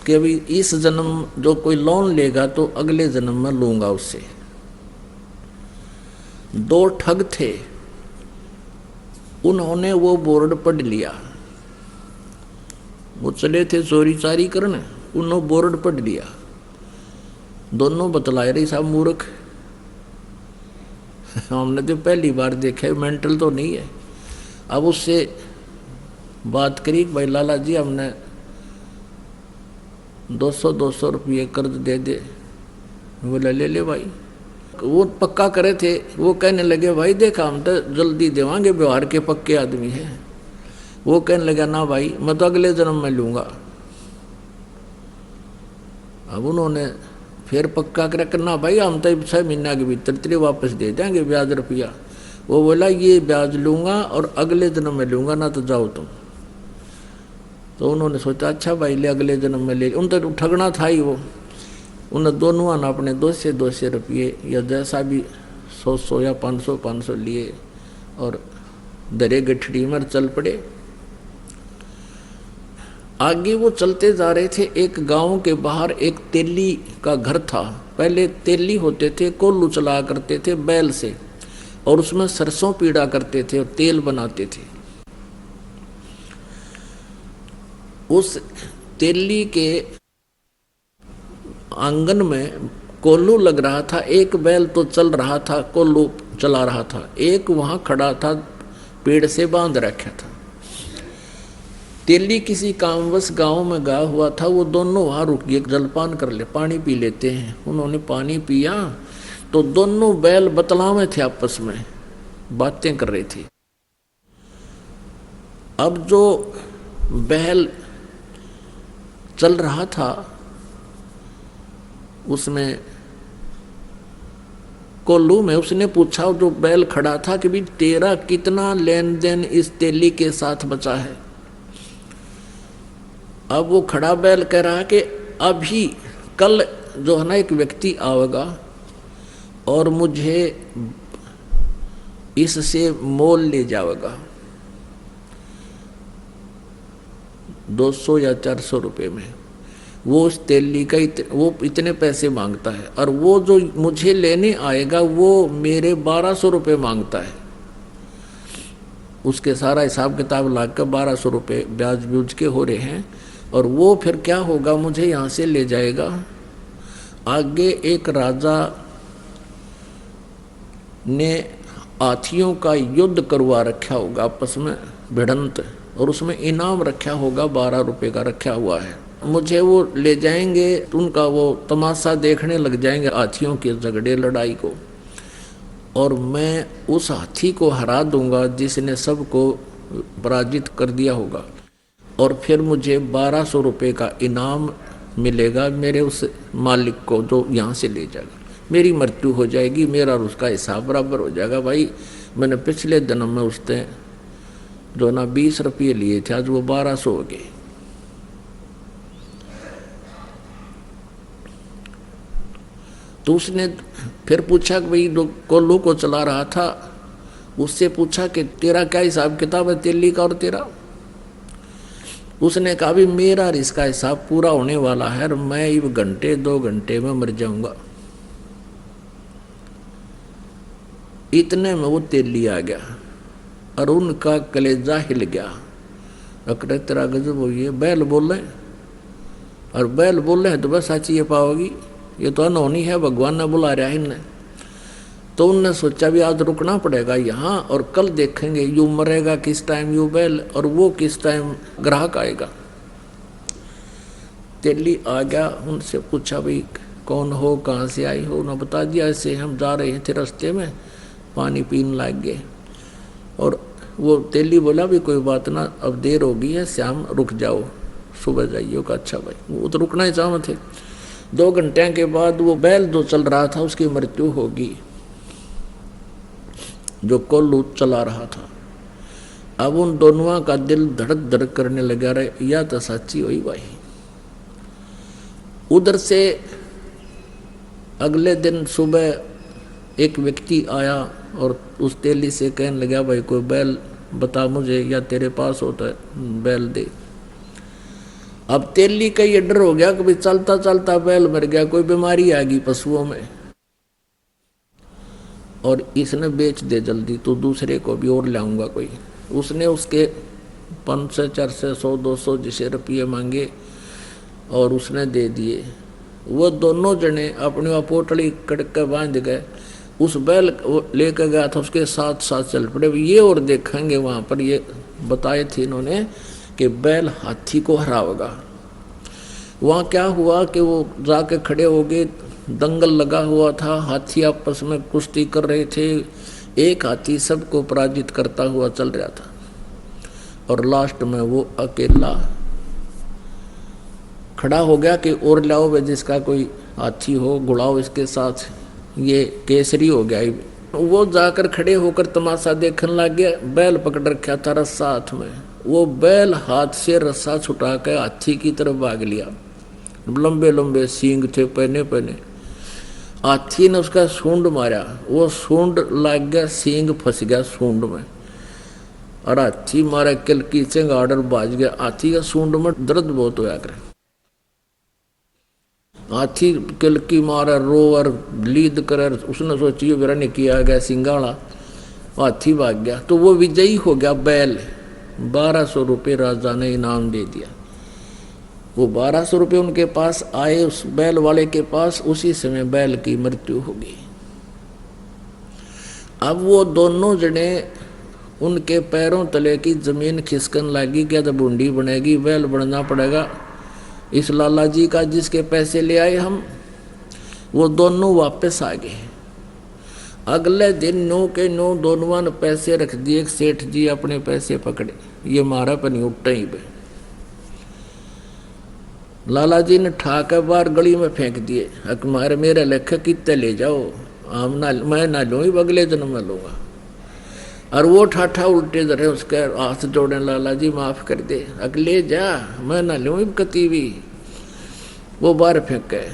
कि अभी इस जन्म जो कोई लोन लेगा तो अगले जन्म में लूंगा उससे। 2 ठग थे, उन्होंने वो बोर्ड पढ़ लिया। वो चले थे चोरी चारी करने, उन्होंने बोर्ड पढ़ लिया। दोनों बतलाए रही साहब मूर्ख, हमने तो पहली बार देखा, मेंटल तो नहीं है। अब उससे बात करी भाई लाला जी हमने 200 रुपये कर्ज दे दे। बोला ले ले भाई। वो पक्का करे थे, वो कहने लगे भाई देखा हम तो जल्दी देवांगे, व्यवहार के पक्के आदमी है। वो कहने लगा ना भाई मैं तो अगले जन्म में लूंगा। अब उन्होंने फिर पक्का कर करना भाई हम तो 6 महीना के भीतर तेरे वापस दे देंगे ब्याज रुपया। वो बोला ये ब्याज लूंगा और अगले जन्म में लूंगा, ना तो जाओ तुम। तो उन्होंने सोचा अच्छा भाई ले अगले जन्म में ले। उन तो ठगना था ही वो। उन दोनों ने अपने 200 रुपये या जैसा भी 100 या 500 लिए और दरे गठड़ी में चल पड़े। आगे वो चलते जा रहे थे। एक गांव के बाहर एक तेली का घर था। पहले तेली होते थे, कोल्लू चला करते थे बैल से, और उसमें सरसों पीड़ा करते थे और तेल बनाते थे। उस तेली के आंगन में कोल्लू लग रहा था। एक बैल तो चल रहा था, कोल्लू चला रहा था। एक वहां खड़ा था, पेड़ से बांध रखा था। तेली किसी कामवश गांव में गया हुआ था। वो दोनों वहां रुक गए, जलपान कर ले, पानी पी लेते हैं। उन्होंने पानी पिया तो दोनों बैल बतलावे थे, आपस में बातें कर रहे थे। अब जो बैल चल रहा था उसमें कोल्लू में उसने पूछा जो बैल खड़ा था कि भी तेरा कितना लेन देन इस तेली के साथ बचा है। अब वो खड़ा बैल कह रहा कि अभी कल जो है ना एक व्यक्ति आएगा और मुझे इससे मोल ले जाएगा 200 या 400 रुपये में। वो उस तेली का वो इतने पैसे मांगता है, और वो जो मुझे लेने आएगा वो मेरे 1200 रुपये मांगता है। उसके सारा हिसाब किताब लाकर 1200 रुपये ब्याज ब्यूज के हो रहे हैं। और वो फिर क्या होगा, मुझे यहाँ से ले जाएगा। आगे एक राजा ने हाथियों का युद्ध करवा रखा होगा आपस में भिड़ंत, और उसमें इनाम रखा होगा 12 रुपये का रखा हुआ है। मुझे वो ले जाएंगे तो उनका वो तमाशा देखने लग जाएंगे हाथियों के झगड़े लड़ाई को, और मैं उस हाथी को हरा दूंगा जिसने सबको पराजित कर दिया होगा, और फिर मुझे 1200 रुपये का इनाम मिलेगा मेरे उस मालिक को जो यहाँ से ले जाएगा। मेरी मृत्यु हो जाएगी, मेरा और उसका हिसाब बराबर हो जाएगा। भाई मैंने पिछले जन्म में उसने जो ना 20 रुपये लिए थे, आज वो 1200 हो गए। तो उसने फिर पूछा कि भाई जो कोल्लू को चला रहा था उससे पूछा कि तेरा क्या हिसाब किताब है तेली का और तेरा। उसने कहा भी मेरा और इसका हिसाब पूरा होने वाला है और मैं ये 1-2 घंटे में मर जाऊंगा। इतने में वो तेली आ गया और उनका कलेजा हिल गया। अकड़े तेरा गजब हो गया, बैल बोल रहे और बैल बोल रहे हैं तो बस साची ये पाओगी, ये तो अनहोनी है, भगवान ने बुला रहा है इन्हें। तो उनने सोचा भी आज रुकना पड़ेगा यहाँ और कल देखेंगे यू मरेगा किस टाइम यू बैल और वो किस टाइम ग्राहक आएगा। तेली आ गया, उनसे पूछा भाई कौन हो, कहाँ से आई हो। उन्होंने बता दिया ऐसे हम जा रहे थे रास्ते में पानी पीने लग गए। और वो तेली बोला भी कोई बात ना, अब देर हो गई है, शाम रुक जाओ, सुबह जाइए का। अच्छा भाई, वो तो रुकना ही चाह थे। 2 घंटे के बाद वो बैल जो चल रहा था उसकी मृत्यु होगी, जो कोल्लू चला रहा था। अब उन दोनों का दिल धड़क धड़क करने लगा रहे, या तो सच्ची हुई भाई। उधर से अगले दिन सुबह एक व्यक्ति आया और उस तेली से कहने लगा भाई कोई बैल बता मुझे, या तेरे पास होता है बैल दे। अब तेली का ये डर हो गया कि भाई चलता चलता बैल मर गया, कोई बीमारी आ गई पशुओं में और इसने बेच दे जल्दी तो दूसरे को भी और लाऊंगा कोई। उसने उसके 500 400 100 200 जिसे रुपये मांगे और उसने दे दिए। वो दोनों जने अपनी पोटली कड़क के बांध गए उस बैल लेकर गया था, उसके साथ साथ चल पड़े। ये और देखेंगे वहां पर ये बताए थे इन्होंने कि बैल हाथी को हराएगा। वहां क्या हुआ कि वो जाके खड़े हो गए, दंगल लगा हुआ था, हाथी आपस में कुश्ती कर रहे थे। एक हाथी सबको पराजित करता हुआ चल रहा था और लास्ट में वो अकेला खड़ा हो गया कि और लाओ वे जिसका कोई हाथी हो, गुड़ाओ इसके साथ। ये केसरी हो गया। वो जाकर खड़े होकर तमाशा देखने लग गया। बैल पकड़ रखा था रस्सा हाथ में, वो बैल हाथ से रस्सा छुटा कर हाथी की तरफ भाग लिया। लंबे लंबे सींग थे पहने पहने। हाथी ने उसका सूंड मारा, वो सूंड लग गया, सींग फंस गया सूंड में और हाथी मारा किलकी से गार्डर बाज गया। हाथी का सूंड में दर्द बहुत होया करे। हाथी किलकी मारा, रो और लीद कर, उसने सोची मेरा ने किया गया सिंगाड़ा। हाथी भाग गया तो वो विजयी हो गया। बैल 1200 रुपये राजा ने इनाम दे दिया। वो 1200 रुपये उनके पास आए, उस बैल वाले के पास। उसी समय बैल की मृत्यु हो गई। अब वो दोनों जने उनके पैरों तले की जमीन खिसकन लगी। क्या तो बूंदी बनेगी, बैल बनना पड़ेगा इस लाला जी का जिसके पैसे ले आए हम। वो दोनों वापस आ गए। अगले दिन 9 के 9 दोनों ने पैसे रख दिए। सेठ जी अपने पैसे पकड़े, ये मारा पर नहीं उठा ही पे। लाला जी ने ठाकर बाहर गली में फेंक दिए। अकमार मेरे लेखे कितने ले जाओ, आम ना मैं ना लूँ, अगले जन्म में लूँगा। और वो ठाठा उल्टे जरे उसके हाथ जोड़े, लाला जी माफ कर दे, अगले जा मैं ना लूँ कती भी। वो बाहर फेंक गए।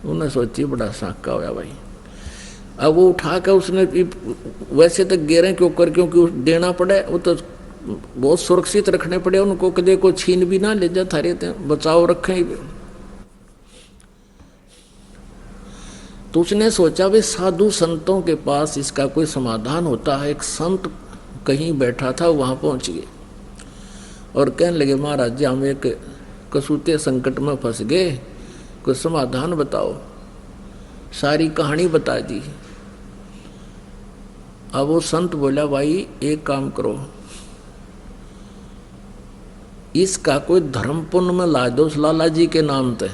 उन्हें सोची बड़ा साका होया भाई। अब वो उठा कर उसने वैसे तो गिरे क्यों कर, क्योंकि देना पड़े, वो तो बहुत सुरक्षित रखने पड़े उनको, कदे को छीन भी ना ले जा, थारे बचाव रखें। तो उसने सोचा भी साधु संतों के पास इसका कोई समाधान होता है। एक संत कहीं बैठा था, वहां पहुंच गए और कहने लगे महाराज जी हम एक कसूते संकट में फंस गए, कोई समाधान बताओ। सारी कहानी बता दी। अब वो संत बोला भाई एक काम करो, इसका कोई धर्म पुण्य में ला दो उस लाला जी के नाम पे।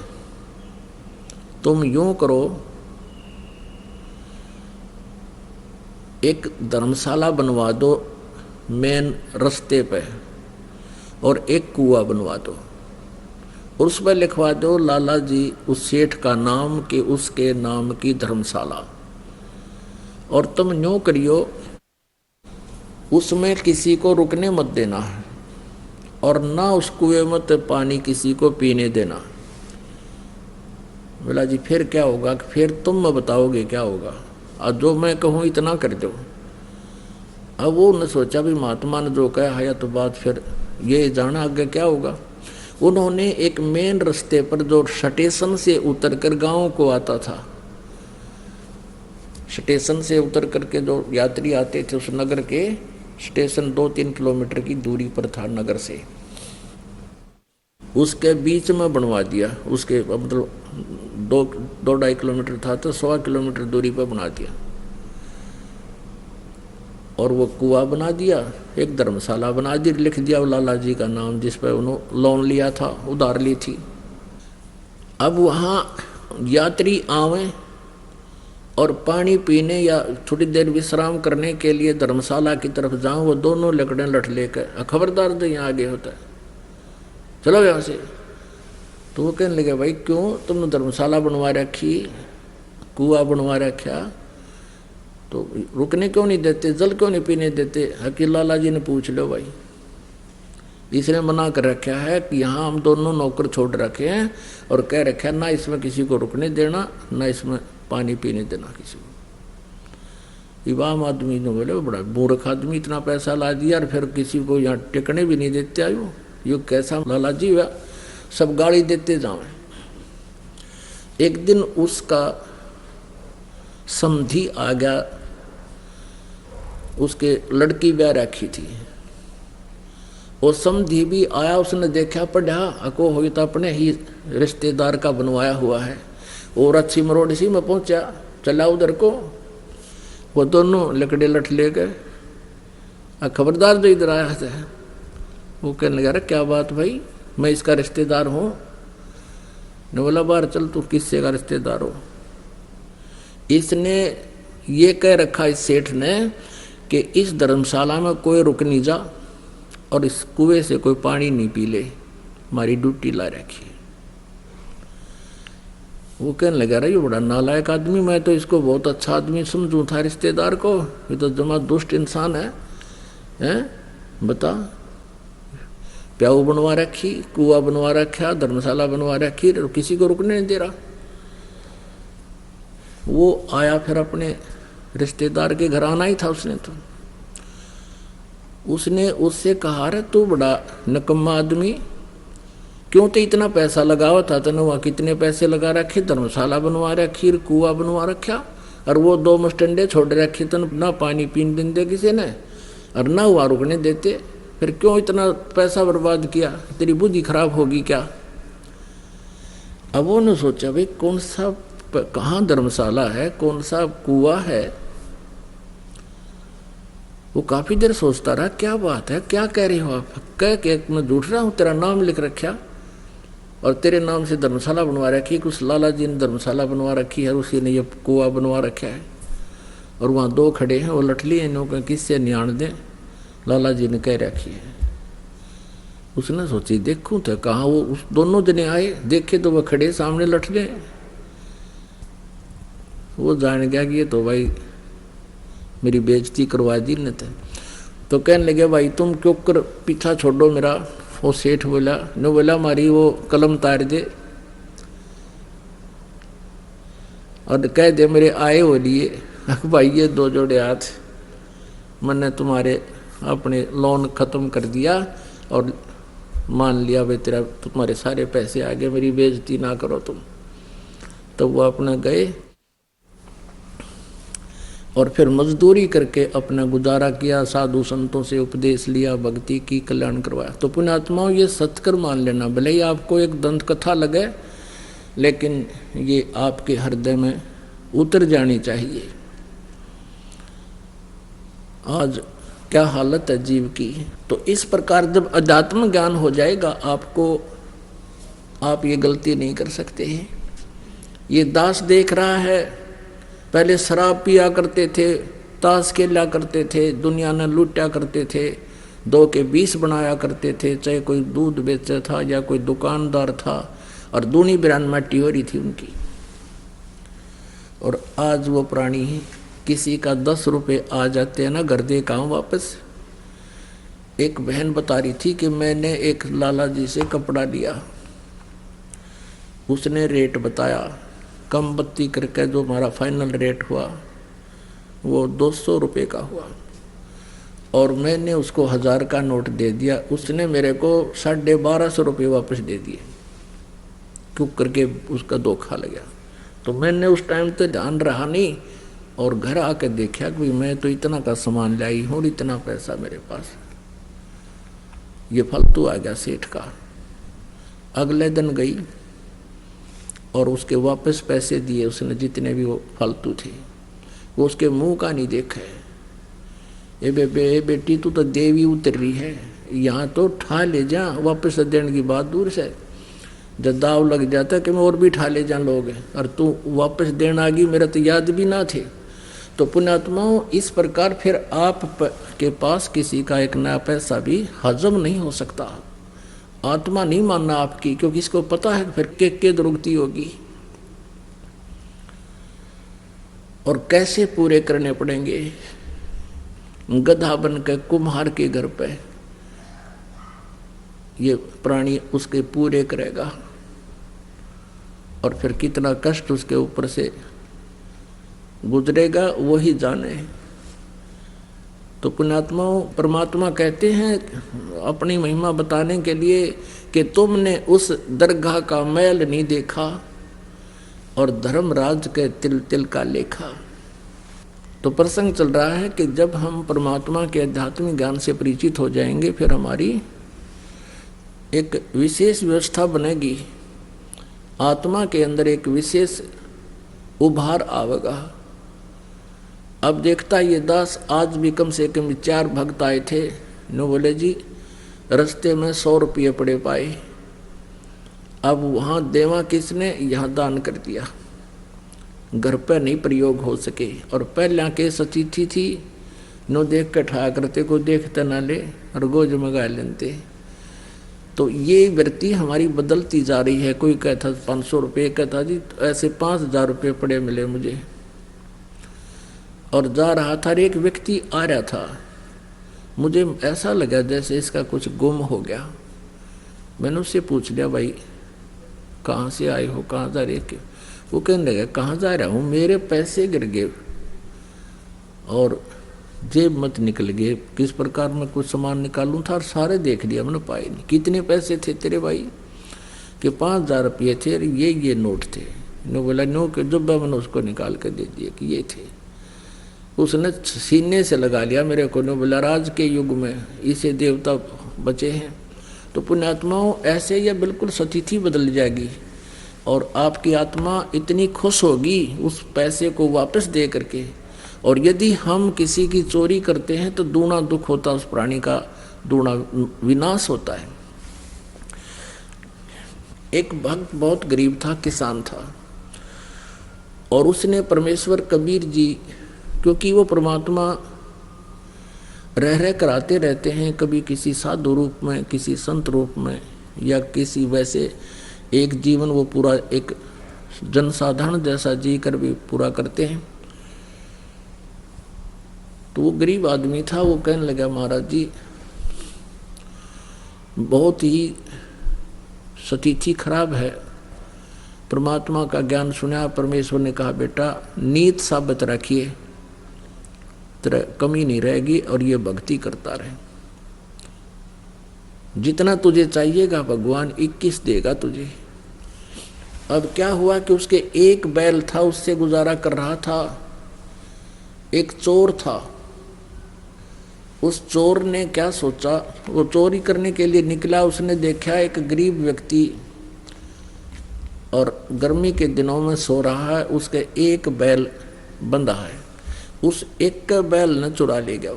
तुम यूं करो, एक धर्मशाला बनवा दो मेन रास्ते पे और एक कुआं बनवा दो और उस पर लिखवा दो लाला जी उस सेठ का नाम कि उसके नाम की धर्मशाला। और तुम यूं करियो, उसमें किसी को रुकने मत देना है और ना उस कुएं में पानी किसी को पीने देना। बोला जी फिर क्या होगा? फिर तुम मैं बताओगे क्या होगा, और जो मैं कहूँ इतना कर दो। अब वो ने सोचा भी महात्मा ने जो कहा है तो बात फिर ये जाना आगे क्या होगा। उन्होंने एक मेन रास्ते पर जो स्टेशन से उतर कर गाँव को आता था, स्टेशन से उतर करके जो यात्री आते थे उस नगर के स्टेशन 2-3 किलोमीटर की दूरी पर था नगर से, उसके बीच में बनवा दिया। उसके मतलब 2-2.5 किलोमीटर था तो 1.25 किलोमीटर दूरी पर बना दिया और वो कुआं बना दिया, एक धर्मशाला बना दी, लिख दिया लाला जी का नाम जिस पर उन्होंने लोन लिया था, उधार ली थी। अब वहाँ यात्री आवे और पानी पीने या थोड़ी देर विश्राम करने के लिए धर्मशाला की तरफ जाऊं, वो दोनों लकड़े लठ लेकर खबरदार जो यहाँ आगे होता है, चलो यहाँ से। तो वो कहने लगे भाई क्यों तुमने धर्मशाला बनवा रखी, कुआं बनवा रखा, तो रुकने क्यों नहीं देते, जल क्यों नहीं पीने देते? हकीम लाला जी ने पूछ लो भाई, इसने मना कर रखा है कि यहाँ हम दोनों नौकर छोड़ रखे हैं और कह रखा है ना इसमें किसी को रुकने देना, ना इसमें पानी पीने देना किसी को। इमाम आदमी ने बोले बड़ा मूर्ख आदमी, इतना पैसा ला दिया और फिर किसी को यहाँ टिकने भी नहीं देते। आयो ये कैसा लाला जी हुआ, सब गाड़ी देते जाओ। एक दिन उसका समधी आ गया, उसके लड़की ब्याह रखी थी, और समधी भी आया, उसने देखा पढ़ा अको हो तो अपने ही रिश्तेदार का बनवाया हुआ है और अच्छी मरोड़ सी में पहुंचा, चला उधर को। वो दोनों लकड़े लठ ले गए। खबरदार जो इधर आया है। वो कहने लगा, अरे क्या बात भाई, मैं इसका रिश्तेदार हूँ। ने बोला, बाहर चल, तू किससे का रिश्तेदार हो? इसने ये कह रखा इस सेठ ने कि इस धर्मशाला में कोई रुक नहीं जा और इस कुएं से कोई पानी नहीं पी ले, हमारी ड्यूटी ला रखी है। वो कहने लगा, रहा ये बड़ा नालायक आदमी, मैं तो इसको बहुत अच्छा आदमी समझूं था रिश्तेदार को, ये तो जमा दुष्ट इंसान है। बता, प्याऊ बनवा रखी, कुआ बनवा रखा, धर्मशाला बनवा रखी, किसी को रुकने नहीं दे रहा। वो आया, फिर अपने रिश्तेदार के घर आना ही था उसने। तो उसने उससे कहा, रे तू बड़ा नकम्मा आदमी, क्यों तो इतना पैसा लगावा था, तने वहाँ कितने पैसे लगा रखे, धर्मशाला बनवा रखी, कुआ बनवा रखा, और वो 2 मस्टंडे छोड़ रखे, तन ना पानी पीने देते किसी ने और ना वहाँ रुकने देते, फिर क्यों इतना पैसा बर्बाद किया, तेरी बुद्धि खराब होगी क्या? अब वो ने सोचा, भाई कौन सा, कहाँ धर्मशाला है, कौन सा कुआ है। वो काफी देर सोचता रहा, क्या बात है, क्या कह रही हो आप? कह के मैं झूठ रहा हूँ, तेरा नाम लिख रखा और तेरे नाम से धर्मशाला बनवा रखी, कुछ लाला जी ने धर्मशाला बनवा रखी है, उसी ने ये कुआ बनवा रखा है, और वहाँ 2 खड़े हैं, वो लठली इन्हों किससे नियाण दें, लाला जी ने कह रखी है। उसने सोची, देखूं तो कहाँ, वो उस दोनों जने आए, देखे तो वह खड़े सामने लठले। वो जान गया कि ये तो भाई मेरी बेइज्जती करवा दी ने। तो कहने लगे, भाई तुम क्यों कर पीछा छोड़ो मेरा। वो सेठ बोला, ने बोला, हमारी वो कलम तार दे और कह दे मेरे आए हो लिए। भाई ये 2 जोड़े हाथ, मैंने तुम्हारे अपने लोन खत्म कर दिया और मान लिया भाई तेरा, तुम्हारे सारे पैसे आ गए, मेरी बेइज्जती ना करो तुम। तो वो अपना गए और फिर मजदूरी करके अपना गुजारा किया, साधु संतों से उपदेश लिया, भक्ति की, कल्याण करवाया। तो पुण्यात्माओं, ये सत्कर मान लेना, भले ही आपको एक दंत कथा लगे, लेकिन ये आपके हृदय में उतर जानी चाहिए। आज क्या हालत है जीव की। तो इस प्रकार जब अध्यात्म ज्ञान हो जाएगा आपको, आप ये गलती नहीं कर सकते हैं। ये दास देख रहा है, पहले शराब पिया करते थे, ताश खेला करते थे, दुनिया ने लूटा करते थे, 2 के 20 बनाया करते थे, चाहे कोई दूध बेचता था या कोई दुकानदार था, और दूनी बिरान माटी हो रही थी उनकी। और आज वो प्राणी किसी का 10 रुपये आ जाते हैं ना, घर दे काम वापस। एक बहन बता रही थी कि मैंने एक लाला जी से कपड़ा लिया, उसने रेट बताया, कम बत्ती करके जो हमारा फाइनल रेट हुआ वो 200 रुपये का हुआ, और मैंने उसको 1000 का नोट दे दिया, उसने मेरे को 1250 रुपये वापस दे दिए, क्यों करके उसका धोखा लगा। तो मैंने उस टाइम तो ध्यान रहा नहीं, और घर आके देखा कि मैं तो इतना का सामान लाई हूँ, इतना पैसा मेरे पास, ये फालतू आ गया सेठ का। अगले दिन गई और उसके वापस पैसे दिए उसने, जितने भी वो फालतू थे। वो उसके मुंह का नहीं देखा है, ए बेटी तू तो देवी उतर रही है, यहाँ तो ठा ले जा, वापस देने की बात दूर से। जब दाव लग जाता है कि मैं और भी ठा ले जा लोग, और तू वापस देना आ गई, मेरा तो याद भी ना थे। तो पुण्यात्माओं, इस प्रकार फिर आप के पास किसी का एक नया पैसा भी हजम नहीं हो सकता। आत्मा नहीं मानना आपकी, क्योंकि इसको पता है फिर के दुर्गति होगी और कैसे पूरे करने पड़ेंगे। गधा बन के कुम्हार के घर पे ये प्राणी उसके पूरे करेगा, और फिर कितना कष्ट उसके ऊपर से गुजरेगा वही जाने। तो पुण्यात्माओं, परमात्मा कहते हैं अपनी महिमा बताने के लिए कि तुमने उस दरगाह का मैल नहीं देखा और धर्मराज के तिल तिल का लेखा। तो प्रसंग चल रहा है कि जब हम परमात्मा के आध्यात्मिक ज्ञान से परिचित हो जाएंगे, फिर हमारी एक विशेष व्यवस्था बनेगी, आत्मा के अंदर एक विशेष उभार आवेगा। अब देखता ये दास आज भी कम से कम 4 भक्त आए थे। नो बोले जी रास्ते में 100 रुपये पड़े पाए। अब वहाँ देवा किसने, यहाँ दान कर दिया, घर पर नहीं प्रयोग हो सके। और पहला केस अतिथि थी, नो देख के ठा करते को देखते ना ले और गोज मंगा लेते। तो ये वृत्ति हमारी बदलती जा रही है। कोई कहता 500 रुपये, कहता जी ऐसे 5000 रुपये पड़े मिले मुझे। और जा रहा था, एक व्यक्ति आ रहा था, मुझे ऐसा लगा जैसे इसका कुछ गुम हो गया। मैंने उससे पूछ लिया भाई कहाँ से आए हो, कहाँ जा रहे? वो कहने लगा कहाँ जा रहा हूँ, मेरे पैसे गिर गए और जेब मत निकल गए, किस प्रकार मैं कुछ सामान निकालूं था और सारे देख लिया, मैंने पाए नहीं। कितने पैसे थे तेरे भाई? कि 5000 रुपये थे, ये नोट थे। नो बोला नो के जब मैंने उसको निकाल कर दे दिए कि ये थे। उसने सीने से लगा लिया मेरे को। नो बोला राज के युग में इसे देवता बचे हैं। तो पुण्यात्माओं ऐसे यह बिल्कुल स्थिति बदल जाएगी और आपकी आत्मा इतनी खुश होगी उस पैसे को वापस दे करके। और यदि हम किसी की चोरी करते हैं तो दूना दुख होता, उस प्राणी का दूना विनाश होता है। एक भक्त बहुत गरीब था, किसान था, और उसने परमेश्वर कबीर जी, क्योंकि वो परमात्मा रह कराते रहते हैं, कभी किसी साधु रूप में, किसी संत रूप में, या किसी वैसे एक जीवन वो पूरा एक जनसाधारण जैसा जी कर भी पूरा करते हैं। तो वो गरीब आदमी था। वो कहने लगा महाराज जी बहुत ही स्थिति खराब है, परमात्मा का ज्ञान सुना। परमेश्वर ने कहा बेटा नीत साबित रखिए, तेरा कमी नहीं रहेगी और ये भक्ति करता रहे, जितना तुझे चाहिएगा भगवान 21 देगा तुझे। अब क्या हुआ कि उसके एक बैल था, उससे गुजारा कर रहा था। एक चोर था, उस चोर ने क्या सोचा, वो चोरी करने के लिए निकला। उसने देखा एक गरीब व्यक्ति और गर्मी के दिनों में सो रहा है, उसके एक बैल बंधा है। उस एक का बैल न चुरा ले गया।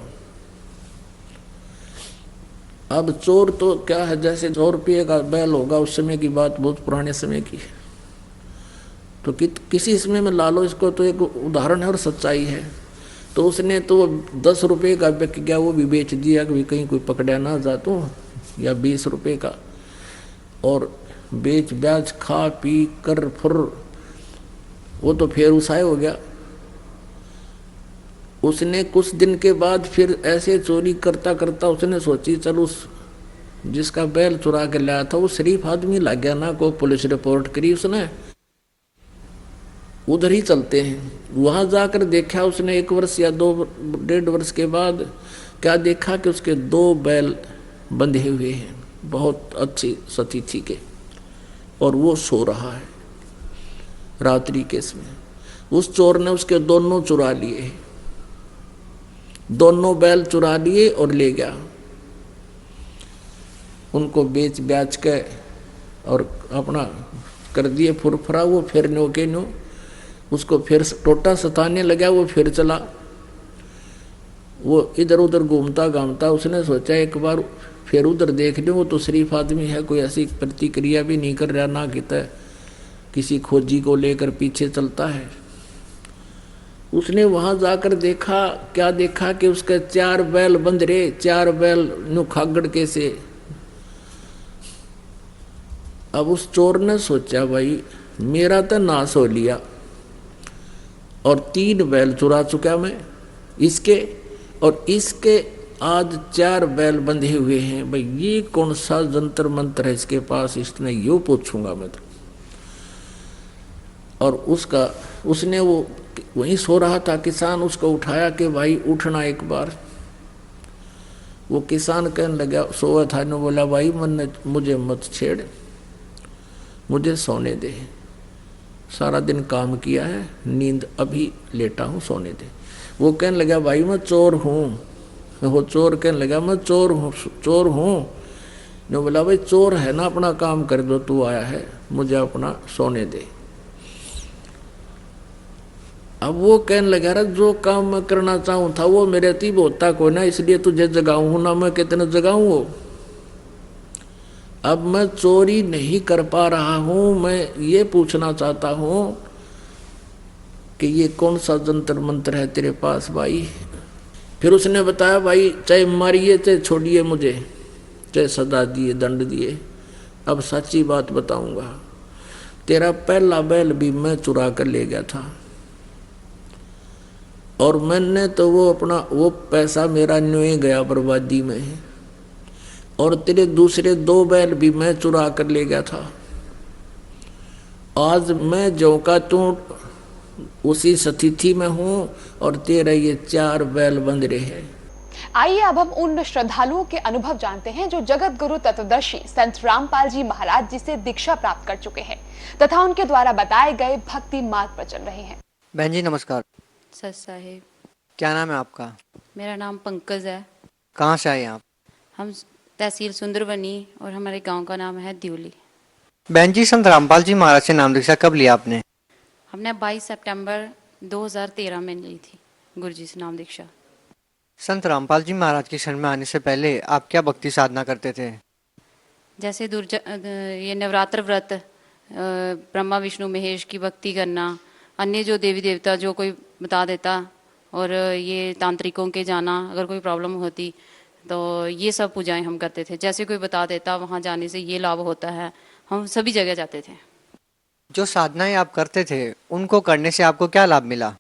अब चोर तो क्या है, जैसे 100 रुपये का बैल होगा, उस समय की बात, बहुत पुराने समय की, तो किसी समय में ला लो इसको, तो एक उदाहरण है और सच्चाई है। तो उसने तो 10 रुपये का बिक गया, वो भी बेच दिया कि कहीं कोई पकड़ा ना जा तो, या 20 रुपये का, और बेच ब्याज खा पी कर फुर वो तो फिर उसाए हो गया। उसने कुछ दिन के बाद फिर ऐसे चोरी करता करता उसने सोची चल उस जिसका बैल चुरा के लाया था वो शरीफ आदमी लग गया ना, को पुलिस रिपोर्ट करी उसने, उधर ही चलते हैं। वहां जाकर देखा उसने 1 वर्ष या 2-1.5 वर्ष के बाद क्या देखा कि उसके 2 बैल बंधे हुए हैं बहुत अच्छी स्थिति के, और वो सो रहा है रात्रि के समय। उस चोर ने उसके दोनों चुरा लिए, दोनों बैल चुरा लिए और ले गया। उनको बेच ब्याच के और अपना कर दिए फुरफुरा। वो फिर नो के नो उसको फिर टोटा सताने लगा। वो फिर चला, वो इधर उधर घूमता घामता। उसने सोचा एक बार फिर उधर देख लो, वो तो शरीफ आदमी है, कोई ऐसी प्रतिक्रिया भी नहीं कर रहा, ना किसी खोजी को लेकर पीछे चलता है। उसने वहां जाकर देखा, क्या देखा कि उसके 4 बैल बंध रहे, 4 बैल नु खागड़ के से। अब उस चोर ने सोचा भाई मेरा तो नाश हो लिया और 3 बैल चुरा चुका मैं इसके, और इसके आज 4 बैल बंधे हुए हैं। भाई ये कौन सा जंतर मंत्र है इसके पास, इसने यो पूछूंगा मैं तो। और उसने वो वहीं सो रहा था किसान, उसको उठाया कि भाई उठना एक बार। वो किसान कहने लगा, सोया था ने बोला भाई मुझे मत छेड़, मुझे सोने दे, सारा दिन काम किया है, नींद अभी लेटा हूँ, सोने दे। वो कहने लगा भाई मैं चोर हूँ। वो चोर कहने लगा मैं चोर हूँ। ने बोला भाई चोर है ना, अपना काम कर दो, तू आया है, मुझे अपना सोने दे। अब वो कहने लगा रहा जो काम मैं करना चाहूँ था वो मेरे अतीब होता को ना, इसलिए तुझे जगाऊँ ना, मैं कितने जगाऊँ वो। अब मैं चोरी नहीं कर पा रहा हूँ, मैं ये पूछना चाहता हूँ कि ये कौन सा जंतर मंत्र है तेरे पास भाई। फिर उसने बताया भाई चाहे मारिए चाहे छोड़िए मुझे, चाहे सजा दिए दंड दिए, अब सच्ची बात बताऊंगा, तेरा पहला बैल भी मैं चुरा कर ले गया था, और मैंने तो वो पैसा मेरा न्यों गया बर्बादी में, और तेरे दूसरे 2 बैल भी मैं चुरा कर ले गया था। आज मैं जो का तू उसी स्थिति में हूं और तेरे ये 4 बैल बंध रहे हैं। आइए अब हम उन श्रद्धालुओं के अनुभव जानते हैं जो जगत गुरु तत्वदर्शी संत रामपाल जी महाराज जी से दीक्षा प्राप्त कर चुके हैं तथा उनके द्वारा बताए गए भक्ति मार्ग पर चल रहे हैं। बहन जी नमस्कार। सच साहेब। क्या नाम है आपका? मेरा नाम पंकज है। कहाँ से आए आप? हम तहसील सुंदरबनी और हमारे गांव का नाम है द्यूली। बहन जी संत रामपाल जी महाराज से नाम दीक्षा कब लिया आपने? हमने 22 सितंबर 2013 में ली थी गुरुजी से नाम दीक्षा। संत रामपाल जी महाराज के शरण में आने से पहले आप क्या भक्ति साधना करते थे? जैसे ये नवरात्र व्रत, ब्रह्मा विष्णु महेश की भक्ति करना, अन्य जो देवी देवता जो कोई बता देता, और ये तांत्रिकों के जाना अगर कोई प्रॉब्लम होती तो ये सब पूजाएं हम करते थे। जैसे कोई बता देता वहाँ जाने से ये लाभ होता है, हम सभी जगह जाते थे। जो साधनाएं आप करते थे उनको करने से आपको क्या लाभ मिला?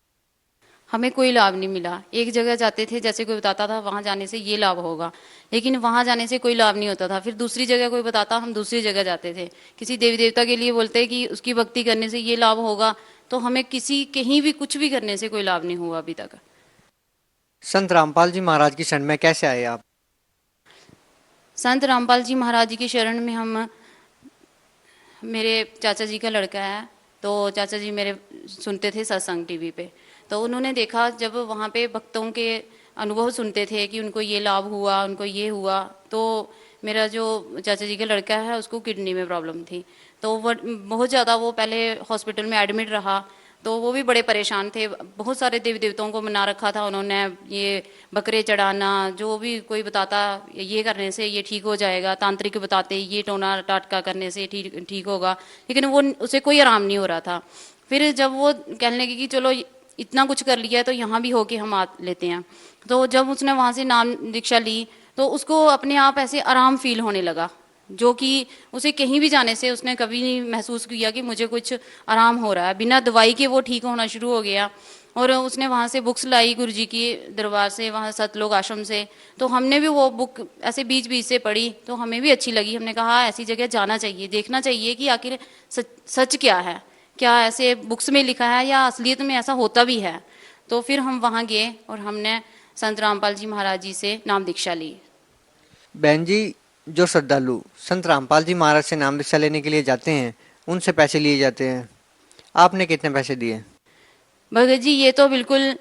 हमें कोई लाभ नहीं मिला। एक जगह जाते थे, जैसे कोई बताता था वहाँ जाने से ये लाभ होगा, लेकिन वहाँ जाने से कोई लाभ नहीं होता था। फिर दूसरी जगह कोई बताता, हम दूसरी जगह जाते थे। किसी देवी देवता के लिए बोलते कि उसकी भक्ति करने से ये लाभ होगा, तो हमें कहीं भी कुछ भी करने से कोई लाभ नहीं हुआ अभी तक। संत रामपाल जी महाराज की शरण में कैसे आए आप? संत रामपाल जी महाराज जी की शरण में हम, मेरे चाचा जी का लड़का है, तो चाचा जी मेरे सुनते थे सत्संग टीवी पे, तो उन्होंने देखा जब वहाँ पे भक्तों के अनुभव सुनते थे कि उनको ये लाभ हुआ, उनको ये हुआ। तो मेरा जो चाचा जी का लड़का है उसको किडनी में प्रॉब्लम थी, तो वो बहुत ज़्यादा, वो पहले हॉस्पिटल में एडमिट रहा, तो वो भी बड़े परेशान थे। बहुत सारे देवी देवताओं को मना रखा था उन्होंने, ये बकरे चढ़ाना, जो भी कोई बताता ये करने से ये ठीक हो जाएगा, तांत्रिक बताते ये टोना टाटका करने से ठीक होगा, लेकिन वो उसे कोई आराम नहीं हो रहा था। फिर जब वो कहने लगे कि चलो इतना कुछ कर लिया है तो यहाँ भी होके हम आ लेते हैं, तो जब उसने वहाँ से नाम दीक्षा ली तो उसको अपने आप ऐसे आराम फील होने लगा, जो कि उसे कहीं भी जाने से उसने कभी नहीं महसूस किया कि मुझे कुछ आराम हो रहा है। बिना दवाई के वो ठीक होना शुरू हो गया। और उसने वहाँ से बुक्स लाई गुरुजी की दरबार से, वहाँ सतलोक आश्रम से, तो हमने भी वो बुक ऐसे बीच बीच से पढ़ी, तो हमें भी अच्छी लगी। हमने कहा ऐसी जगह जाना चाहिए, देखना चाहिए कि आखिर सच क्या है, क्या ऐसे बुक्स में लिखा है या असलियत में ऐसा होता भी है। तो फिर हम वहाँ गए और हमने संत रामपाल जी महाराज जी से नाम दीक्षा ली। बहन जी, जो श्रद्धालु संत रामपाल जी महाराज से नाम दीक्षा लेने के लिए जाते हैं उनसे पैसे लिए जाते हैं, आपने कितने पैसे दिए? भगत जी, ये तो बिल्कुल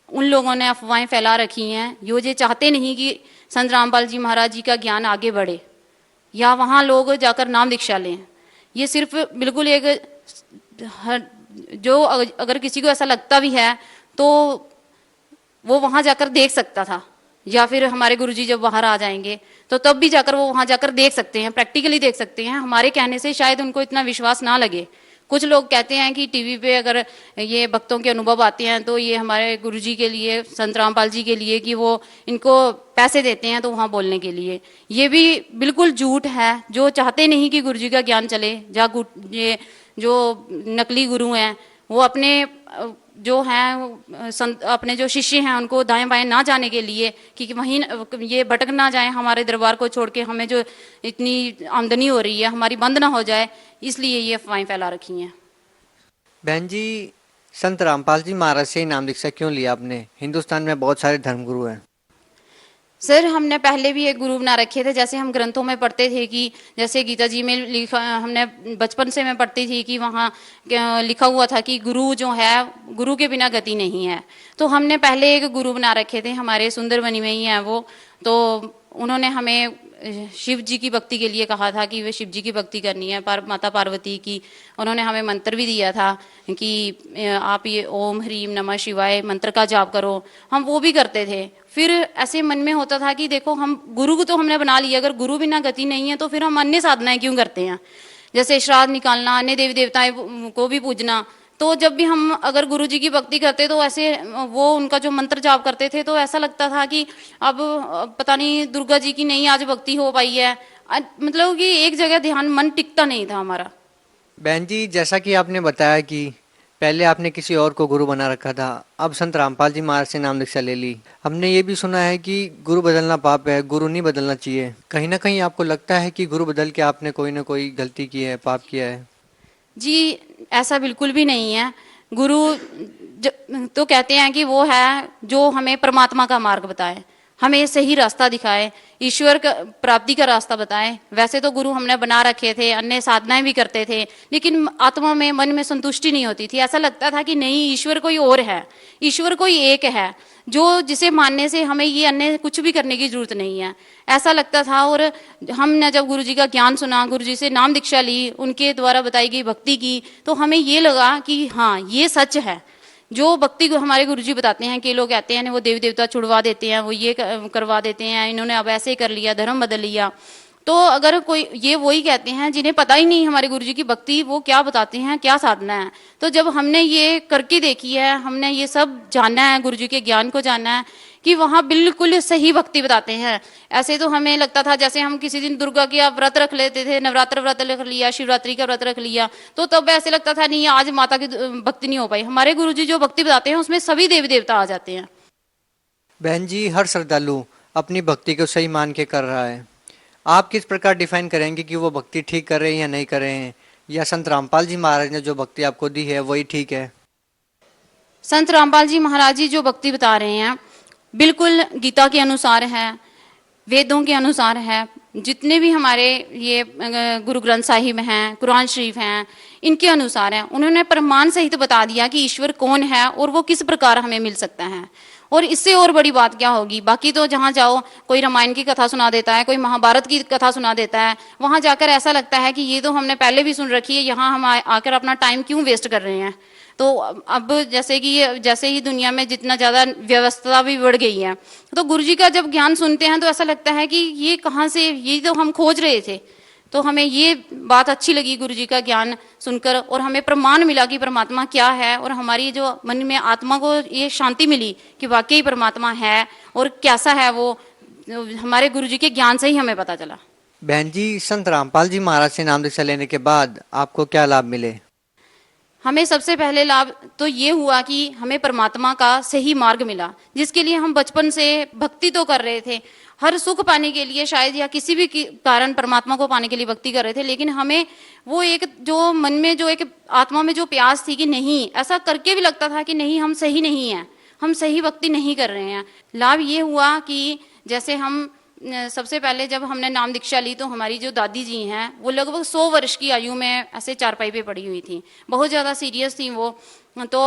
उन लोगों ने अफवाहें फैला रखी हैं, ये चाहते नहीं कि संत रामपाल जी महाराज जी का ज्ञान आगे बढ़े या वहाँ लोग जाकर नाम दीक्षा लें। ये सिर्फ बिल्कुल एक, जो अगर किसी को ऐसा लगता भी है तो वो वहाँ जाकर देख सकता था, या फिर हमारे गुरुजी जब बाहर आ जाएंगे तो तब भी जाकर वो वहाँ जाकर देख सकते हैं, प्रैक्टिकली देख सकते हैं। हमारे कहने से शायद उनको इतना विश्वास ना लगे। कुछ लोग कहते हैं कि टीवी पे अगर ये भक्तों के अनुभव आते हैं तो ये हमारे गुरुजी के लिए, संत रामपाल जी के लिए, कि वो इनको पैसे देते हैं तो वहाँ बोलने के लिए। ये भी बिल्कुल झूठ है। जो चाहते नहीं कि गुरुजी का ज्ञान चले, ये जो नकली गुरु हैं वो अपने जो हैं अपने जो शिष्य हैं उनको दाएं बाएं ना जाने के लिए, कि वहीं ये भटक ना जाए, हमारे दरबार को छोड़ के हमें जो इतनी आमदनी हो रही है हमारी बंद ना हो जाए, इसलिए ये अफवाहें फैला रखी हैं। बहन जी, संत रामपाल जी महाराज से नाम दीक्षा क्यों लिया आपने? हिंदुस्तान में बहुत सारे धर्मगुरु हैं। सर, हमने पहले भी एक गुरु बना रखे थे। जैसे हम ग्रंथों में पढ़ते थे कि जैसे गीता जी में लिखा, हमने बचपन से मैं पढ़ती थी कि वहाँ लिखा हुआ था कि गुरु जो है, गुरु के बिना गति नहीं है। तो हमने पहले एक गुरु बना रखे थे, हमारे सुंदरबनी में ही है वो। तो उन्होंने हमें शिव जी की भक्ति के लिए कहा था कि वे शिव जी की भक्ति करनी है, माता पार्वती की। उन्होंने हमें मंत्र भी दिया था कि आप ये ओम ह्रीम नमः शिवाय मंत्र का जाप करो। हम वो भी करते थे। फिर ऐसे मन में होता था कि देखो, हम गुरु को तो हमने बना लिया, अगर गुरु बिना गति नहीं है तो फिर हम अन्य साधनाएं क्यों करते हैं, जैसे श्राद्ध निकालना, अन्य देवी देवताएं को भी पूजना। तो जब भी हम अगर गुरु जी की भक्ति करते तो ऐसे वो उनका जो मंत्र जाप करते थे तो ऐसा लगता था कि अब पता नहीं दुर्गा जी की नहीं आज भक्ति हो पाई है, मतलब कि एक जगह ध्यान मन टिकता नहीं था हमारा। बहन जी, जैसा कि आपने बताया कि पहले आपने किसी और को गुरु बना रखा था, अब संत रामपाल जी महाराज से नाम दीक्षा ले ली। हमने ये भी सुना है कि गुरु बदलना पाप है, गुरु नहीं बदलना चाहिए। कहीं ना कहीं आपको लगता है कि गुरु बदल के आपने कोई ना कोई गलती की है, पाप किया है? जी, ऐसा बिल्कुल भी नहीं है। गुरु तो कहते हैं कि वो है जो हमें परमात्मा का मार्ग बताए, हमें सही रास्ता दिखाए, ईश्वर का प्राप्ति का रास्ता बताए। वैसे तो गुरु हमने बना रखे थे, अन्य साधनाएं भी करते थे, लेकिन आत्मा में, मन में संतुष्टि नहीं होती थी। ऐसा लगता था कि नहीं, ईश्वर कोई और है, ईश्वर कोई एक है, जो जिसे मानने से हमें ये अन्य कुछ भी करने की जरूरत नहीं है, ऐसा लगता था। और हमने जब गुरु जी का ज्ञान सुना, गुरु जी से नाम दीक्षा ली, उनके द्वारा बताई गई भक्ति की, तो हमें ये लगा कि हाँ, ये सच है। जो भक्ति हमारे गुरुजी बताते हैं कि लोग कहते हैं वो देवी देवता छुड़वा देते हैं, वो ये करवा देते हैं, इन्होंने अब ऐसे कर लिया, धर्म बदल लिया। तो अगर कोई ये वही कहते हैं जिन्हें पता ही नहीं हमारे गुरुजी की भक्ति वो क्या बताते हैं, क्या साधना है। तो जब हमने ये करके देखी है, हमने ये सब जाना है, गुरुजी के ज्ञान को जाना है कि वहाँ बिल्कुल सही भक्ति बताते हैं। ऐसे तो हमें लगता था जैसे हम किसी दिन दुर्गा की व्रत रख लेते थे, नवरात्र व्रत रख लिया, शिवरात्रि का व्रत रख लिया, तो तब ऐसे लगता था नहीं, आज माता की भक्ति नहीं हो पाई। हमारे गुरुजी जो भक्ति बताते हैं उसमें सभी देवी देवता आ जाते हैं। बहन जी, हर श्रद्धालु अपनी भक्ति को सही मान के कर रहा है। आप किस प्रकार डिफाइन करेंगे कि वो भक्ति ठीक कर रहे हैं या नहीं कर रहे हैं, या संत रामपाल जी महाराज ने जो भक्ति आपको दी है वही ठीक है? संत रामपाल जी महाराज जी जो भक्ति बता रहे हैं बिल्कुल गीता के अनुसार है, वेदों के अनुसार है। जितने भी हमारे ये गुरु ग्रंथ साहिब हैं, कुरान शरीफ हैं, इनके अनुसार है। उन्होंने प्रमाण सहित बता दिया कि ईश्वर कौन है और वो किस प्रकार हमें मिल सकता है। और इससे और बड़ी बात क्या होगी। बाकी तो जहाँ जाओ कोई रामायण की कथा सुना देता है, कोई महाभारत की कथा सुना देता है, वहां जाकर ऐसा लगता है कि ये तो हमने पहले भी सुन रखी है, यहाँ हम आकर अपना टाइम क्यों वेस्ट कर रहे हैं। तो अब जैसे ही दुनिया में जितना ज्यादा व्यवस्था भी बढ़ गई है, तो गुरुजी का जब ज्ञान सुनते हैं तो ऐसा लगता है कि ये कहाँ से, ये तो हम खोज रहे थे। तो हमें ये बात अच्छी लगी गुरुजी का ज्ञान सुनकर, और हमें प्रमाण मिला कि परमात्मा क्या है, और हमारी जो मन में आत्मा को ये शांति मिली कि वाकई परमात्मा है और कैसा है वो, हमारे गुरुजी के ज्ञान से ही हमें पता चला। बहन जी, संत रामपाल जी महाराज से नाम दीक्षा लेने के बाद आपको क्या लाभ मिले? हमें सबसे पहले लाभ तो ये हुआ कि हमें परमात्मा का सही मार्ग मिला, जिसके लिए हम बचपन से भक्ति तो कर रहे थे, हर सुख पाने के लिए शायद, या किसी भी कारण परमात्मा को पाने के लिए भक्ति कर रहे थे, लेकिन हमें वो एक जो मन में जो एक आत्मा में जो प्यास थी कि नहीं, ऐसा करके भी लगता था कि नहीं, हम सही नहीं है, हम सही भक्ति नहीं कर रहे हैं। लाभ ये हुआ कि जैसे हम सबसे पहले जब हमने नाम दीक्षा ली तो हमारी जो दादी जी हैं वो लगभग 100 वर्ष की आयु में ऐसे चारपाई पे पड़ी हुई थी, बहुत ज़्यादा सीरियस थी वो। तो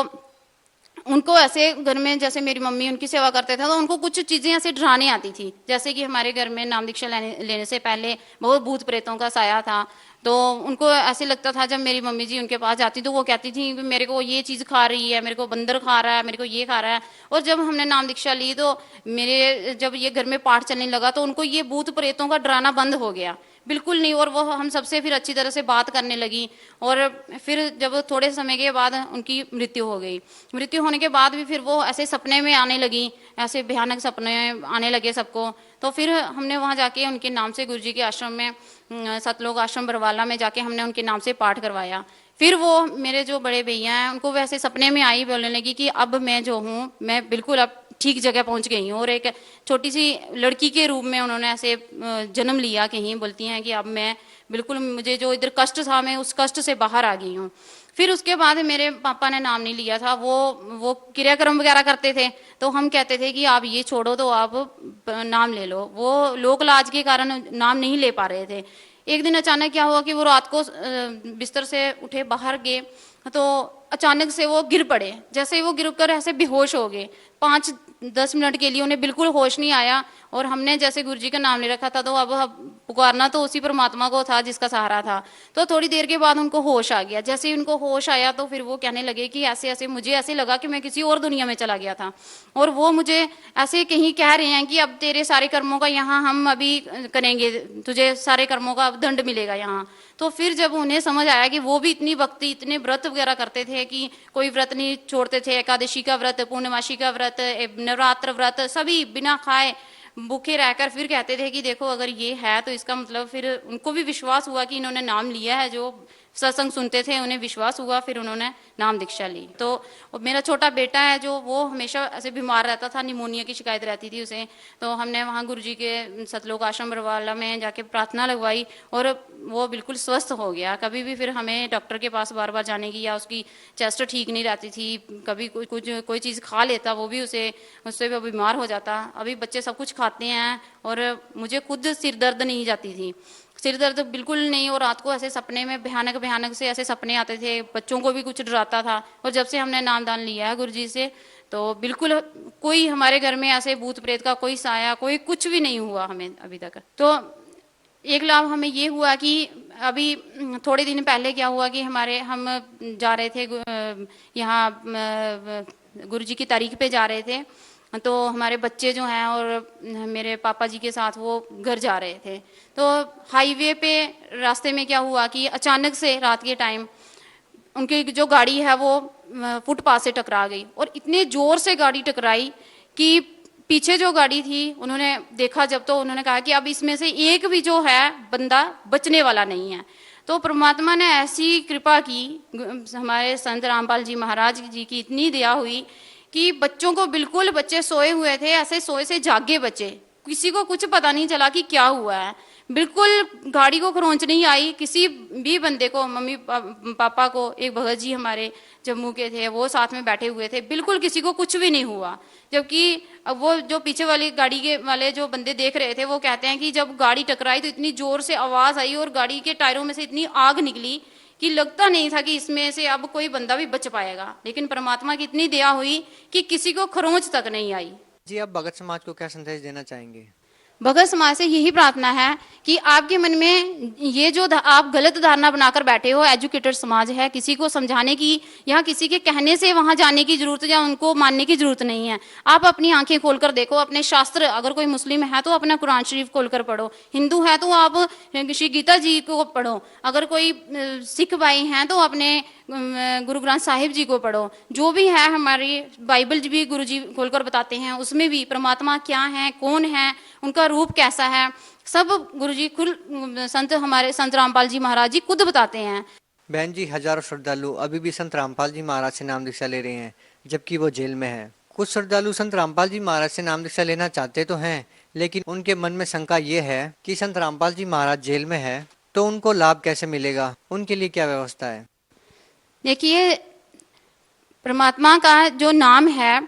उनको ऐसे घर में, जैसे मेरी मम्मी उनकी सेवा करते थे, तो उनको कुछ चीज़ें ऐसे डराने आती थी, जैसे कि हमारे घर में नाम दीक्षा लेने से पहले बहुत भूत प्रेतों का साया था। तो उनको ऐसे लगता था, जब मेरी मम्मी जी उनके पास जाती तो वो कहती थी मेरे को ये चीज़ खा रही है, मेरे को बंदर खा रहा है, मेरे को ये खा रहा है। और जब हमने नाम दीक्षा ली तो मेरे जब ये घर में पाठ चलने लगा तो उनको ये भूत प्रेतों का डराना बंद हो गया, बिल्कुल नहीं। और वो हम सबसे फिर अच्छी तरह से बात करने लगी। और फिर जब थोड़े समय के बाद उनकी मृत्यु हो गई, मृत्यु होने के बाद भी फिर वो ऐसे सपने में आने लगी, ऐसे भयानक सपने आने लगे सबको। तो फिर हमने वहाँ जाके उनके नाम से गुरुजी के आश्रम में, सतलोक आश्रम बरवाला में जाके हमने उनके नाम से पाठ करवाया। फिर वो मेरे जो बड़े भैया हैं उनको वैसे सपने में आई, बोलने लगी कि अब मैं जो हूँ मैं बिल्कुल अब ठीक जगह पहुंच गई हूँ। और एक छोटी सी लड़की के रूप में उन्होंने ऐसे जन्म लिया कहीं, बोलती हैं कि अब मैं बिल्कुल, मुझे जो इधर कष्ट था मैं उस कष्ट से बाहर आ गई हूँ। फिर उसके बाद मेरे पापा ने नाम नहीं लिया था, वो क्रियाक्रम वगैरह करते थे, तो हम कहते थे कि आप ये छोड़ो तो आप नाम ले लो। वो लोक लाज के कारण नाम नहीं ले पा रहे थे। एक दिन अचानक क्या हुआ कि वो रात को बिस्तर से उठे, बाहर गए तो अचानक से वो गिर पड़े। जैसे वो गिर कर ऐसे बेहोश हो गए। 5 10 मिनट के लिए उन्हें बिल्कुल होश नहीं आया, और हमने जैसे गुरु जी का नाम ले रखा था तो अब पुकारना तो उसी परमात्मा को था जिसका सहारा था। तो थोड़ी देर के बाद उनको होश आ गया। जैसे ही उनको होश आया तो फिर वो कहने लगे कि ऐसे ऐसे, मुझे ऐसे लगा कि मैं किसी और दुनिया में चला गया था, और वो मुझे ऐसे कहीं कह रहे हैं कि अब तेरे सारे कर्मों का यहाँ हम अभी करेंगे, तुझे सारे कर्मों का दंड मिलेगा यहाँ। तो फिर जब उन्हें समझ आया कि वो भी इतनी भक्ति, इतने व्रत वगैरह करते थे कि कोई व्रत नहीं छोड़ते थे, एकादशी का व्रत, पूर्णमासी का व्रत, नवरात्र व्रत, सभी बिना खाए भूखे रहकर फिर कहते थे कि देखो अगर ये है तो इसका मतलब, फिर उनको भी विश्वास हुआ कि इन्होंने नाम लिया है, जो सत्संग सुनते थे उन्हें विश्वास हुआ, फिर उन्होंने नाम दीक्षा ली। तो मेरा छोटा बेटा है जो वो हमेशा ऐसे बीमार रहता था, निमोनिया की शिकायत रहती थी उसे, तो हमने वहाँ गुरुजी के सतलोक आश्रम बरवाला में जाके प्रार्थना लगवाई और वो बिल्कुल स्वस्थ हो गया। कभी भी फिर हमें डॉक्टर के पास बार बार जाने की, या उसकी चेस्ट ठीक नहीं रहती थी, कभी कोई चीज़ खा लेता वो भी उससे वो बीमार हो जाता। अभी बच्चे सब कुछ खाते हैं और मुझे खुद सिर दर्द नहीं जाती थी, सिर दर्द बिल्कुल नहीं, और रात को ऐसे सपने में भयानक भयानक से ऐसे सपने आते थे, बच्चों को भी कुछ डराता था। और जब से हमने नामदान लिया है गुरुजी से तो बिल्कुल कोई हमारे घर में ऐसे भूत प्रेत का कोई साया, कोई कुछ भी नहीं हुआ हमें अभी तक। तो एक लाभ हमें ये हुआ कि अभी थोड़े दिन पहले क्या हुआ कि हम जा रहे थे यहाँ गुरुजी की तारीख पे जा रहे थे, तो हमारे बच्चे जो हैं और मेरे पापा जी के साथ वो घर जा रहे थे। तो हाईवे पे रास्ते में क्या हुआ कि अचानक से रात के टाइम उनकी जो गाड़ी है वो फुटपाथ से टकरा गई, और इतने जोर से गाड़ी टकराई कि पीछे जो गाड़ी थी उन्होंने देखा जब, तो उन्होंने कहा कि अब इसमें से एक भी जो है बंदा बचने वाला नहीं है। तो परमात्मा ने ऐसी कृपा की, हमारे संत रामपाल जी महाराज जी की इतनी दया हुई कि बच्चों को बिल्कुल, बच्चे सोए हुए थे, ऐसे सोए से जागे बच्चे, किसी को कुछ पता नहीं चला कि क्या हुआ है, बिल्कुल गाड़ी को खरोंच नहीं आई किसी भी बंदे को, मम्मी पापा को, एक भगत जी हमारे जम्मू के थे वो साथ में बैठे हुए थे, बिल्कुल किसी को कुछ भी नहीं हुआ। जबकि अब वो जो पीछे वाली गाड़ी के वाले जो बंदे देख रहे थे वो कहते हैं कि जब गाड़ी टकराई तो इतनी जोर से आवाज आई और गाड़ी के टायरों में से इतनी आग निकली कि लगता नहीं था कि इसमें से अब कोई बंदा भी बच पाएगा, लेकिन परमात्मा की इतनी दया हुई कि किसी को खरोंच तक नहीं आई। जी, आप भगत समाज को क्या संदेश देना चाहेंगे? भगत समाज से यही प्रार्थना है कि आपके मन में ये जो आप गलत धारणा बनाकर बैठे हो, एजुकेटेड समाज है, किसी को समझाने की या किसी के कहने से वहां जाने की जरूरत या उनको मानने की जरूरत नहीं है। आप अपनी आंखें खोलकर देखो, अपने शास्त्र, अगर कोई मुस्लिम है तो अपना कुरान शरीफ खोलकर पढ़ो, हिंदू है तो आप श्री गीता जी को पढ़ो, अगर कोई सिख भाई हैं तो अपने गुरु ग्रंथ साहिब जी को पढ़ो, जो भी है हमारी बाइबल भी गुरु जी खोलकर बताते हैं, उसमें भी परमात्मा क्या है, कौन है, उनका रूप कैसा है, सब गुरु जी खुद, हमारे संत रामपाल जी महाराज जी खुद बताते हैं। बहन जी, हजारों श्रद्धालु अभी भी संत रामपाल जी महाराज से नाम दीक्षा ले रहे हैं जबकि वो जेल में है। कुछ श्रद्धालु संत रामपाल जी महाराज से नाम दीक्षा लेना चाहते तो हैं, लेकिन उनके मन में शंका ये है कि संत रामपाल जी महाराज जेल में है तो उनको लाभ कैसे मिलेगा, उनके लिए क्या व्यवस्था है? देखिए, परमात्मा का जो नाम है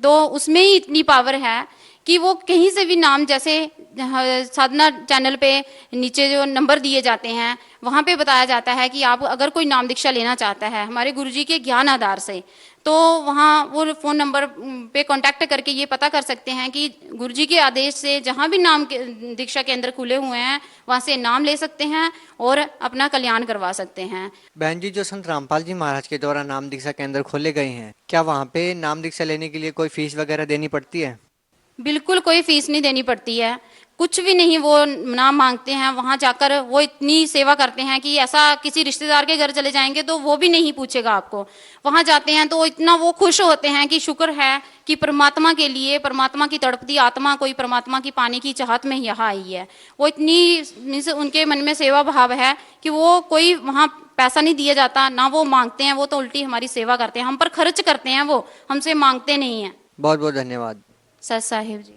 तो उसमें ही इतनी पावर है कि वो कहीं से भी नाम, जैसे साधना चैनल पे नीचे जो नंबर दिए जाते हैं वहाँ पे बताया जाता है कि आप अगर कोई नाम दीक्षा लेना चाहता है हमारे गुरुजी के ज्ञान आधार से, तो वहाँ वो फ़ोन नंबर पे कांटेक्ट करके ये पता कर सकते हैं कि गुरुजी के आदेश से जहाँ भी नाम दीक्षा केंद्र खुले हुए हैं वहाँ से नाम ले सकते हैं और अपना कल्याण करवा सकते हैं। बहन जी, जो संत रामपाल जी महाराज के द्वारा नाम दीक्षा केंद्र खोले गए हैं, क्या वहाँ पे नाम दीक्षा लेने के लिए कोई फीस वगैरह देनी पड़ती है? बिल्कुल कोई फीस नहीं देनी पड़ती है, कुछ भी नहीं, वो नाम मांगते हैं, वहां जाकर वो इतनी सेवा करते हैं कि ऐसा किसी रिश्तेदार के घर चले जाएंगे तो वो भी नहीं पूछेगा आपको। वहां जाते हैं तो इतना वो खुश होते हैं कि शुक्र है कि परमात्मा के लिए, परमात्मा की तड़पती आत्मा कोई परमात्मा की पाने की चाहत में यहाँ आई है। वो इतनी उनके मन में सेवा भाव है कि वो कोई वहां पैसा नहीं दिया जाता, ना वो मांगते हैं, वो तो उल्टी हमारी सेवा करते हैं, हम पर खर्च करते हैं, वो हमसे मांगते नहीं है। बहुत बहुत धन्यवाद सत साहिब जी।